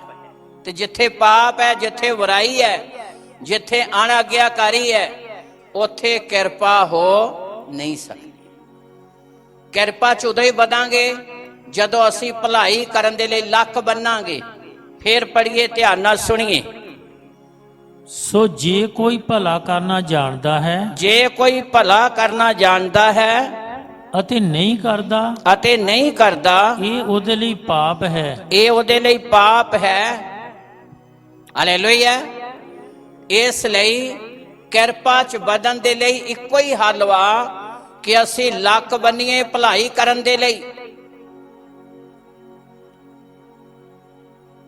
ਤੇ ਜਿੱਥੇ ਪਾਪ ਹੈ, ਜਿੱਥੇ ਬੁਰਾਈ ਹੈ, ਜਿੱਥੇ ਅਣਆਗਿਆਕਾਰੀ ਹੈ, ਉੱਥੇ ਕਿਰਪਾ ਹੋ ਨਹੀਂ ਸਕਦੀ। ਕਿਰਪਾ 'ਚ ਉਦੋਂ ਹੀ ਵਧਾਂਗੇ ਜਦੋਂ ਅਸੀਂ ਭਲਾਈ ਕਰਨ ਦੇ ਲਈ ਲੱਕ ਬੰਨਾਂਗੇ। ਫਿਰ ਪੜ੍ਹੀਏ, ਧਿਆਨ ਨਾਲ ਸੁਣੀਏ। ਸੋ ਜੇ ਕੋਈ ਭਲਾ ਕਰਨਾ ਜਾਣਦਾ ਹੈ, ਜੇ ਕੋਈ ਭਲਾ ਕਰਨਾ ਜਾਣਦਾ ਹੈ ਅਤੇ ਨਹੀਂ ਕਰਦਾ, ਅਤੇ ਨਹੀਂ ਕਰਦਾ, ਇਹ ਉਹਦੇ ਲਈ ਪਾਪ ਹੈ। ਇਹ ਉਹਦੇ ਲਈ ਪਾਪ ਹੈ। ਹਾਲੇਲੂਇਆ। ਇਸ ਲਈ ਕਿਰਪਾ 'ਚ ਵਧਣ ਦੇ ਲਈ ਇੱਕੋ ਹੀ ਹੱਲ ਵਾ ਕਿ ਅਸੀਂ ਲੱਕ ਬੰਨੀਏ ਭਲਾਈ ਕਰਨ ਦੇ ਲਈ।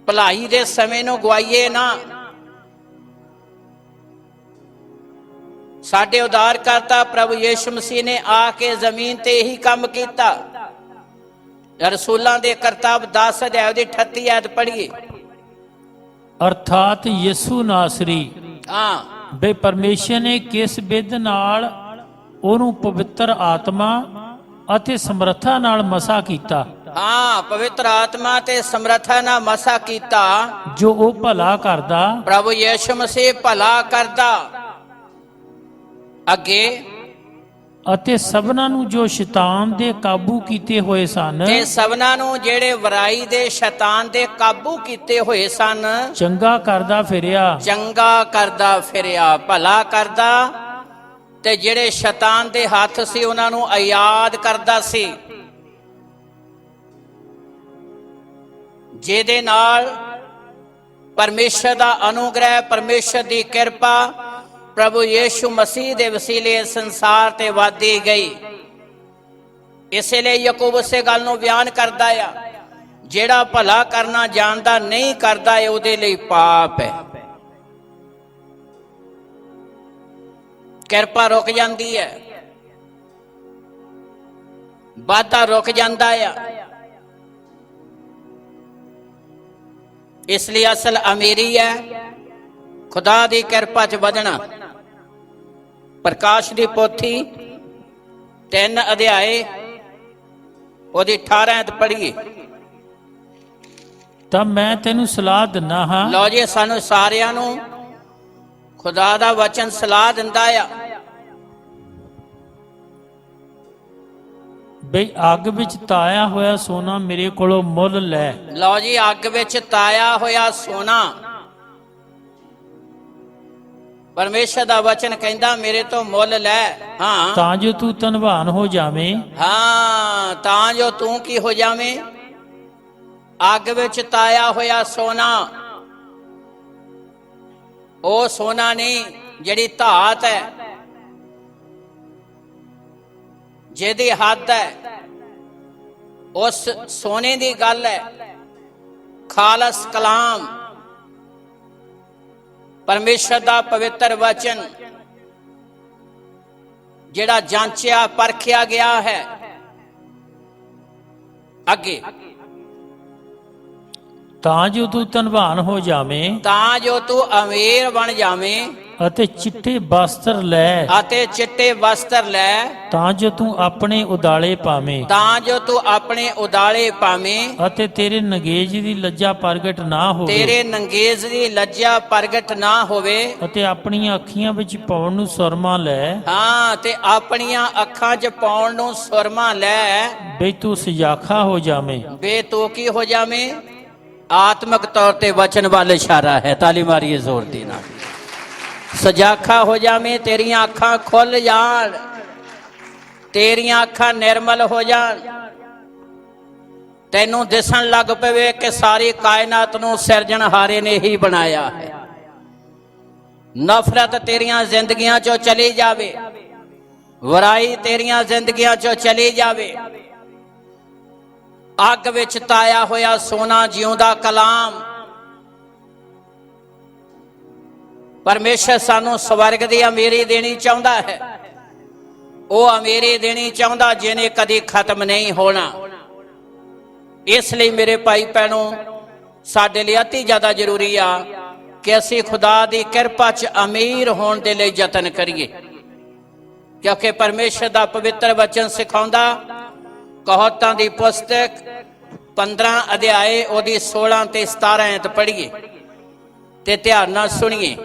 ਭਲਾਈ ਦੇ ਸਮੇਂ ਨੂੰ ਗਵਾਈਏ ਨਾ। ਸਾਡੇ ਉਦਾਰਕਰਤਾ ਪ੍ਰਭੂ ਯਿਸੂ ਮਸੀਹ ਨੇ ਆ ਕੇ ਜ਼ਮੀਨ ਤੇ ਇਹੀ ਕੰਮ ਕੀਤਾ। ਰਸੂਲਾਂ ਦੇ ਕਰਤੱਵ 10 ਅਧਿਆਇ ਦੀ 38 ਐਤ ਪੜ੍ਹੀਏ। ਅਰਥਾਤ ਯਿਸੂ ਨਾਸਰੀ, ਹਾਂ, ਬੇ ਪਰਮੇਸ਼ਰ ਨੇ ਕਿਸ ਵਿਧ ਨਾਲ ਉਹਨੂੰ ਪਵਿੱਤਰ ਆਤਮਾ ਅਤੇ ਸਮਰੱਥਾ ਨਾਲ ਮਸਾ ਕੀਤਾ। ਹਾਂ, ਪਵਿੱਤਰ ਆਤਮਾ ਤੇ ਸਮਰੱਥਾ ਨਾਲ ਮਸਾ ਕੀਤਾ, ਜੋ ਉਹ ਭਲਾ ਕਰਦਾ। ਪ੍ਰਭੂ ਯਿਸੂ ਮਸੀਹ ਭਲਾ ਕਰਦਾ। ਅੱਗੇ, ਅਤੇ ਸਭਨਾਂ ਨੂੰ ਜੋ ਸ਼ੈਤਾਨ ਦੇ ਕਾਬੂ ਕੀਤੇ ਹੋਏ ਸਨ, ਤੇ ਸਭਨਾਂ ਨੂੰ ਜਿਹੜੇ ਵਰਾਈ ਦੇ ਸ਼ੈਤਾਨ ਦੇ ਕਾਬੂ ਕੀਤੇ ਹੋਏ ਸਨ, ਚੰਗਾ ਕਰਦਾ ਫਿਰਿਆ। ਚੰਗਾ ਕਰਦਾ ਫਿਰਿਆ, ਭਲਾ ਕਰਦਾ। ਤੇ ਜਿਹੜੇ ਸ਼ੈਤਾਨ ਦੇ ਹੱਥ ਸੀ ਉਹਨਾਂ ਨੂੰ ਆਜ਼ਾਦ ਕਰਦਾ ਸੀ। ਜਿਹਦੇ ਨਾਲ ਪਰਮੇਸ਼ਰ ਦਾ ਅਨੁਗ੍ਰਹਿ, ਪਰਮੇਸ਼ਰ ਦੀ ਕਿਰਪਾ ਪ੍ਰਭੂ ਯੀਸ਼ੂ ਮਸੀਹ ਦੇ ਵਸੀਲੇ ਸੰਸਾਰ ਤੇ ਵਧਦੀ ਗਈ। ਇਸੇ ਲਈ ਯਾਕੂਬ ਉਸੇ ਗੱਲ ਨੂੰ ਬਿਆਨ ਕਰਦਾ ਆ, ਜਿਹੜਾ ਭਲਾ ਕਰਨਾ ਜਾਣਦਾ ਨਹੀਂ ਕਰਦਾ ਹੈ ਉਹਦੇ ਲਈ ਪਾਪ ਹੈ। ਕਿਰਪਾ ਰੁਕ ਜਾਂਦੀ ਹੈ, ਵਾਧਾ ਰੁਕ ਜਾਂਦਾ ਆ। ਇਸ ਲਈ ਅਸਲ ਅਮੀਰੀ ਹੈ ਖੁਦਾ ਦੀ ਕਿਰਪਾ 'ਚ ਵਧਣਾ। ਪ੍ਰਕਾਸ਼ ਦੀ ਪੋਥੀ 3 ਅਧਿਆਏ ਉਹਦੀ 18 ਅਧ ਪੜ੍ਹੀਏ। ਤਾਂ ਮੈਂ ਤੈਨੂੰ ਸਲਾਹ ਦਿੰਦਾ ਹਾਂ। ਲਓ ਜੀ, ਸਾਨੂੰ ਸਾਰਿਆਂ ਨੂੰ ਖੁਦਾ ਦਾ ਵਚਨ ਸਲਾਹ ਦਿੰਦਾ ਆ ਬਈ ਅੱਗ ਵਿੱਚ ਤਾਇਆ ਹੋਇਆ ਸੋਨਾ ਮੇਰੇ ਕੋਲੋਂ ਮੁੱਲ ਲੈ। ਲਓ ਜੀ, ਅੱਗ ਵਿੱਚ ਤਾਇਆ ਹੋਇਆ ਸੋਨਾ, ਪਰਮੇਸ਼ਰ ਦਾ ਵਚਨ ਕਹਿੰਦਾ ਮੇਰੇ ਤੋਂ ਮੁੱਲ ਲੈ। ਹਾਂ, ਤਾਂ ਜੋ ਤੂੰ ਧਨਵਾਨ ਹੋ ਜਾਵੇਂ। ਹਾਂ, ਤਾਂ ਜੋ ਤੂੰ ਕੀ ਹੋ ਜਾਵੇਂ? ਅੱਗ ਵਿੱਚ ਤਾਇਆ ਹੋਇਆ ਸੋਨਾ। ਉਹ ਸੋਨਾ ਨਹੀਂ ਜਿਹੜੀ ਧਾਤ ਹੈ, ਜਿਹਦੀ ਹੱਦ ਹੈ, ਉਸ ਸੋਨੇ ਦੀ ਗੱਲ ਹੈ। ਖਾਲਸ ਕਲਾਮ, ਪਰਮੇਸ਼ਰ ਦਾ ਪਵਿੱਤਰ ਵਚਨ, ਜਿਹੜਾ ਜਾਂਚਿਆ ਪਰਖਿਆ ਗਿਆ ਹੈ। ਅੱਗੇ, ਤਾਂ ਜੋ ਤੂੰ ਧਨਵਾਨ ਹੋ ਜਾਵੇਂ, ਤਾਂ ਜੋ ਤੂੰ ਅਮੀਰ ਬਣ ਜਾਵੇਂ, ਅਤੇ ਚਿੱਟੇ ਵਸਤਰ ਲੈ, ਅਤੇ ਚਿੱਟੇ ਵਸਤਰ ਲੈ, ਤਾਂ ਜੋ ਤੂੰ ਆਪਣੇ ਉਦਾਲੇ ਪਾਵੇਂ, ਤਾਂ ਜੋ ਤੂੰ ਆਪਣੇ ਉਦਾਲੇ ਪਾਵੇਂ, ਅਤੇ ਤੇਰੇ ਨਗੇਜ ਦੀ ਲੱਜਾ ਪ੍ਰਗਟ ਨਾ ਹੋਵੇ, ਤੇਰੇ ਨੰਗੇਜ਼ ਦੀ ਲੱਜਾ ਪ੍ਰਗਟ ਨਾ ਹੋਵੇ, ਅਤੇ ਆਪਣੀਆਂ ਅੱਖੀਆਂ ਵਿੱਚ ਪਾਉਣ ਨੂੰ ਸੁਰਮਾ ਲੈ। ਹਾਂ, ਤੇ ਆਪਣੀਆਂ ਅੱਖਾਂ 'ਚ ਪਾਉਣ ਨੂੰ ਸੁਰਮਾ ਲੈ, ਬਈ ਤੂੰ ਸਜਾਖਾ ਹੋ ਜਾਵੇਂ। ਬੇ ਤੂੰ ਕੀ ਹੋ ਜਾਵੇਂ? ਆਤਮਿਕ ਤੌਰ ਤੇ ਵਚਨ ਵੱਲ ਇਸ਼ਾਰਾ ਹੈ। ਤਾਲੀ ਮਾਰੀਏ ਜ਼ੋਰ ਦੇ ਨਾਲ। ਸਜਾਖਾ ਹੋ ਜਾਵੇਂ, ਤੇਰੀਆਂ ਅੱਖਾਂ ਖੁੱਲ ਜਾਣ, ਤੇਰੀਆਂ ਅੱਖਾਂ ਨਿਰਮਲ ਹੋ ਜਾਣ, ਤੈਨੂੰ ਦਿਸਣ ਲੱਗ ਪਵੇ ਕਿ ਸਾਰੀ ਕਾਇਨਾਤ ਨੂੰ ਸਿਰਜਣਹਾਰੇ ਨੇ ਹੀ ਬਣਾਇਆ ਹੈ। ਨਫ਼ਰਤ ਤੇਰੀਆਂ ਜ਼ਿੰਦਗੀਆਂ ਚੋਂ ਚਲੀ ਜਾਵੇ, ਵਰਾਈ ਤੇਰੀਆਂ ਜ਼ਿੰਦਗੀਆਂ ਚੋਂ ਚਲੀ ਜਾਵੇ। ਅੱਗ ਵਿੱਚ ਤਾਇਆ ਹੋਇਆ ਸੋਨਾ, ਜਿਉਂਦਾ ਕਲਾਮ, ਪਰਮੇਸ਼ਰ ਸਾਨੂੰ ਸਵਰਗ ਦੀ ਅਮੀਰੀ ਦੇਣੀ ਚਾਹੁੰਦਾ ਹੈ। ਉਹ ਅਮੀਰੀ ਦੇਣੀ ਚਾਹੁੰਦਾ ਜਿਹਨੇ ਕਦੀ ਖਤਮ ਨਹੀਂ ਹੋਣਾ। ਇਸ ਲਈ ਮੇਰੇ ਭਾਈ ਭੈਣੋ, ਸਾਡੇ ਲਈ ਅਤੀ ਜ਼ਿਆਦਾ ਜ਼ਰੂਰੀ ਆ ਕਿ ਅਸੀਂ ਖੁਦਾ ਦੀ ਕਿਰਪਾ 'ਚ ਅਮੀਰ ਹੋਣ ਦੇ ਲਈ ਯਤਨ ਕਰੀਏ, ਕਿਉਂਕਿ ਪਰਮੇਸ਼ਰ ਦਾ ਪਵਿੱਤਰ ਵਚਨ ਸਿਖਾਉਂਦਾ। ਕਹਾਵਤਾਂ ਦੀ ਪੁਸਤਕ 15 ਅਧਿਆਏ ਉਹਦੀ 16 ਤੇ 17 ਐਤ ਪੜ੍ਹੀਏ ਤੇ ਧਿਆਨ ਨਾਲ ਸੁਣੀਏ।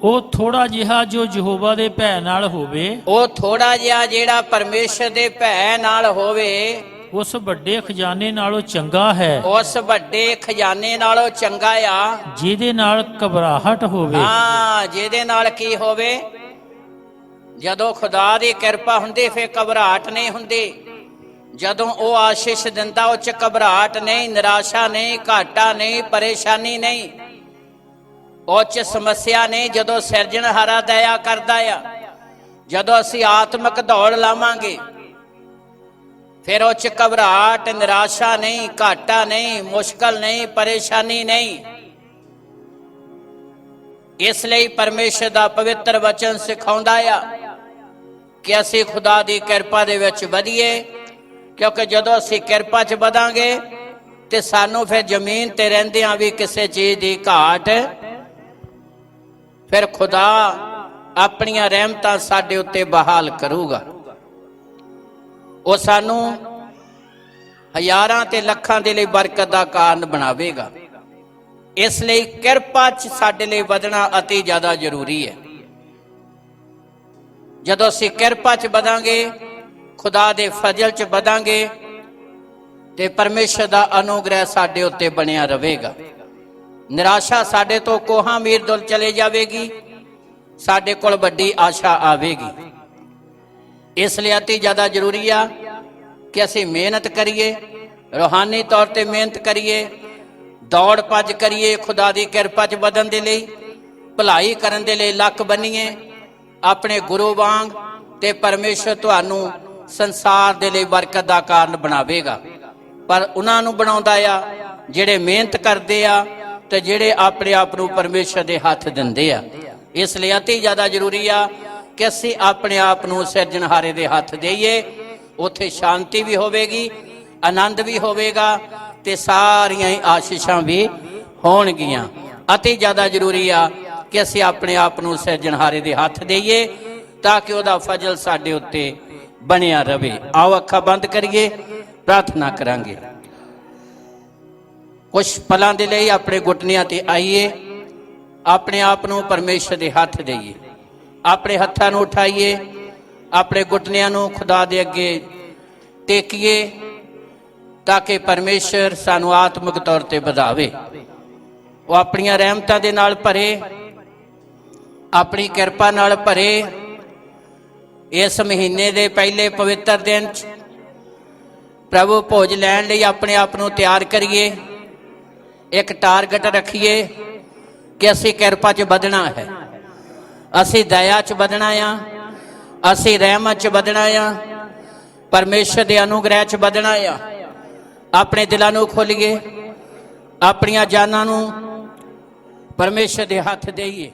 ਉਹ ਥੋੜਾ ਜਿਹਾ ਜੋ ਯਹੋਵਾ ਦੇ ਭੈ ਨਾਲ ਹੋਵੇ, ਉਹ ਥੋੜਾ ਜਿਹਾ ਜਿਹੜਾ ਪਰਮੇਸ਼ਰ ਦੇ ਭੈ ਨਾਲ ਹੋਵੇ, ਉਸ ਵੱਡੇ ਖਜ਼ਾਨੇ ਨਾਲੋਂ ਚੰਗਾ ਹੈ। ਉਸ ਵੱਡੇ ਖਜ਼ਾਨੇ ਨਾਲੋਂ ਚੰਗਾ ਆ ਜਿਹਦੇ ਨਾਲ ਘਬਰਾਹਟ ਹੋਵੇ। ਹਾਂ, ਜਿਹਦੇ ਨਾਲ ਕੀ ਹੋਵੇ? ਜਦੋਂ ਖੁਦਾ ਦੀ ਕਿਰਪਾ ਹੁੰਦੀ ਫਿਰ ਘਬਰਾਹਟ ਨਹੀਂ ਹੁੰਦੀ। ਜਦੋਂ ਉਹ ਆਸ਼ੀਸ਼ ਦਿੰਦਾ ਉਹ 'ਚ ਘਬਰਾਹਟ ਨਹੀਂ, ਨਿਰਾਸ਼ਾ ਨਹੀਂ, ਘਾਟਾ ਨਹੀਂ, ਪਰੇਸ਼ਾਨੀ ਨਹੀਂ, ਉਹ 'ਚ ਸਮੱਸਿਆ ਨਹੀਂ। ਜਦੋਂ ਸਿਰਜਣਹਾਰਾ ਦਇਆ ਕਰਦਾ ਆ, ਜਦੋਂ ਅਸੀਂ ਆਤਮਿਕ ਦੌੜ ਲਾਵਾਂਗੇ, ਫਿਰ ਉਹ 'ਚ ਘਬਰਾਹਟ, ਨਿਰਾਸ਼ਾ ਨਹੀਂ, ਘਾਟਾ ਨਹੀਂ, ਮੁਸ਼ਕਲ ਨਹੀਂ, ਪਰੇਸ਼ਾਨੀ ਨਹੀਂ। ਇਸ ਲਈ ਪਰਮੇਸ਼ਰ ਦਾ ਪਵਿੱਤਰ ਵਚਨ ਸਿਖਾਉਂਦਾ ਆ ਕਿ ਅਸੀਂ ਖੁਦਾ ਦੀ ਕਿਰਪਾ ਦੇ ਵਿੱਚ ਵਧੀਏ, ਕਿਉਂਕਿ ਜਦੋਂ ਅਸੀਂ ਕਿਰਪਾ 'ਚ ਵਧਾਂਗੇ ਤੇ ਸਾਨੂੰ ਫਿਰ ਜ਼ਮੀਨ ਤੇ ਰਹਿੰਦਿਆਂ ਵੀ ਕਿਸੇ ਚੀਜ਼ ਦੀ ਘਾਟ, ਫਿਰ ਖੁਦਾ ਆਪਣੀਆਂ ਰਹਿਮਤਾਂ ਸਾਡੇ ਉੱਤੇ ਬਹਾਲ ਕਰੂਗਾ। ਉਹ ਸਾਨੂੰ ਹਜ਼ਾਰਾਂ ਤੇ ਲੱਖਾਂ ਦੇ ਲਈ ਬਰਕਤ ਦਾ ਕਾਰਨ ਬਣਾਵੇਗਾ। ਇਸ ਲਈ ਕਿਰਪਾ 'ਚ ਸਾਡੇ ਲਈ ਵਧਣਾ ਅਤੀ ਜ਼ਿਆਦਾ ਜ਼ਰੂਰੀ ਹੈ। ਜਦੋਂ ਅਸੀਂ ਕਿਰਪਾ 'ਚ ਵਧਾਂਗੇ, ਖੁਦਾ ਦੇ ਫਜ਼ਲ 'ਚ ਵਧਾਂਗੇ, ਤੇ ਪਰਮੇਸ਼ਰ ਦਾ ਅਨੁਗ੍ਰਹਿ ਸਾਡੇ ਉੱਤੇ ਬਣਿਆ ਰਹੇਗਾ। ਨਿਰਾਸ਼ਾ ਸਾਡੇ ਤੋਂ ਕੋਹਾਂ ਮੀਰ ਦੁਲ ਚਲੇ ਜਾਵੇਗੀ, ਸਾਡੇ ਕੋਲ ਵੱਡੀ ਆਸ਼ਾ ਆਵੇਗੀ। ਇਸ ਲਈ ਅਤੀ ਜ਼ਿਆਦਾ ਜ਼ਰੂਰੀ ਆ ਕਿ ਅਸੀਂ ਮਿਹਨਤ ਕਰੀਏ, रूहानी तौर ते मेहनत करिए, दौड़ भज करिए, खुदा दी किरपा च वधन दे लई, भलाई करन दे लई लक बनीए अपने गुरु वांग, ते परमेश्वर तुहानू संसार दे लई बरकत दा कारण बनावेगा। पर उन्हां नू बनाउंदा आ ਜਿਹੜੇ ਮਿਹਨਤ ਕਰਦੇ ਆ ਤੇ ਜਿਹੜੇ ਆਪਣੇ ਆਪ ਨੂੰ ਪਰਮੇਸ਼ਰ ਦੇ ਹੱਥ ਦਿੰਦੇ ਆ। ਇਸ ਲਈ ਅਤੀ ਜ਼ਿਆਦਾ ਜ਼ਰੂਰੀ ਆ ਕਿ ਅਸੀਂ ਆਪਣੇ ਆਪ ਨੂੰ ਸਿਰਜਣਹਾਰੇ ਦੇ ਹੱਥ ਦੇਈਏ। ਉੱਥੇ ਸ਼ਾਂਤੀ ਵੀ ਹੋਵੇਗੀ, ਆਨੰਦ ਵੀ ਹੋਵੇਗਾ ਤੇ ਸਾਰੀਆਂ ਹੀ ਆਸ਼ੀਸ਼ਾਂ ਵੀ ਹੋਣਗੀਆਂ। ਅਤੀ ਜ਼ਿਆਦਾ ਜ਼ਰੂਰੀ ਆ ਕਿ ਅਸੀਂ ਆਪਣੇ ਆਪ ਨੂੰ ਸਿਰਜਣਹਾਰੇ ਦੇ ਹੱਥ ਦੇਈਏ ਤਾਂ ਕਿ ਉਹਦਾ ਫਜ਼ਲ ਸਾਡੇ ਉੱਤੇ ਬਣਿਆ ਰਵੇ। ਆਓ ਅੱਖਾਂ ਬੰਦ ਕਰੀਏ, ਪ੍ਰਾਰਥਨਾ ਕਰਾਂਗੇ। कुछ पलों के लिए अपने घुटनियां ते आइए, अपने आप को परमेश्वर के हथ देइए, अपने हत्थां नूं उठाइए, अपने घुटनियां नूं खुदा दे अगे टेकीए ताकि परमेश्वर सानू आत्मिक तौर ते ਵਧਾਵੇ। वो अपनियां रहमतां दे नाल भरे, अपनी किरपा नाल भरे। इस महीने दे पहले पवित्र दिन प्रभु भोज लैण लई अपने आप नूं तैयार करिए। एक टारगेट रखिए कि असी किरपा च बधना है, असी दया च बधना आ, असी रहमत च बधना आ, परमेश्वर के अनुग्रह च बधना आ। अपने दिलों नूं खोलिए, अपनियां जानां नूं परमेश्वर के हथ देइए।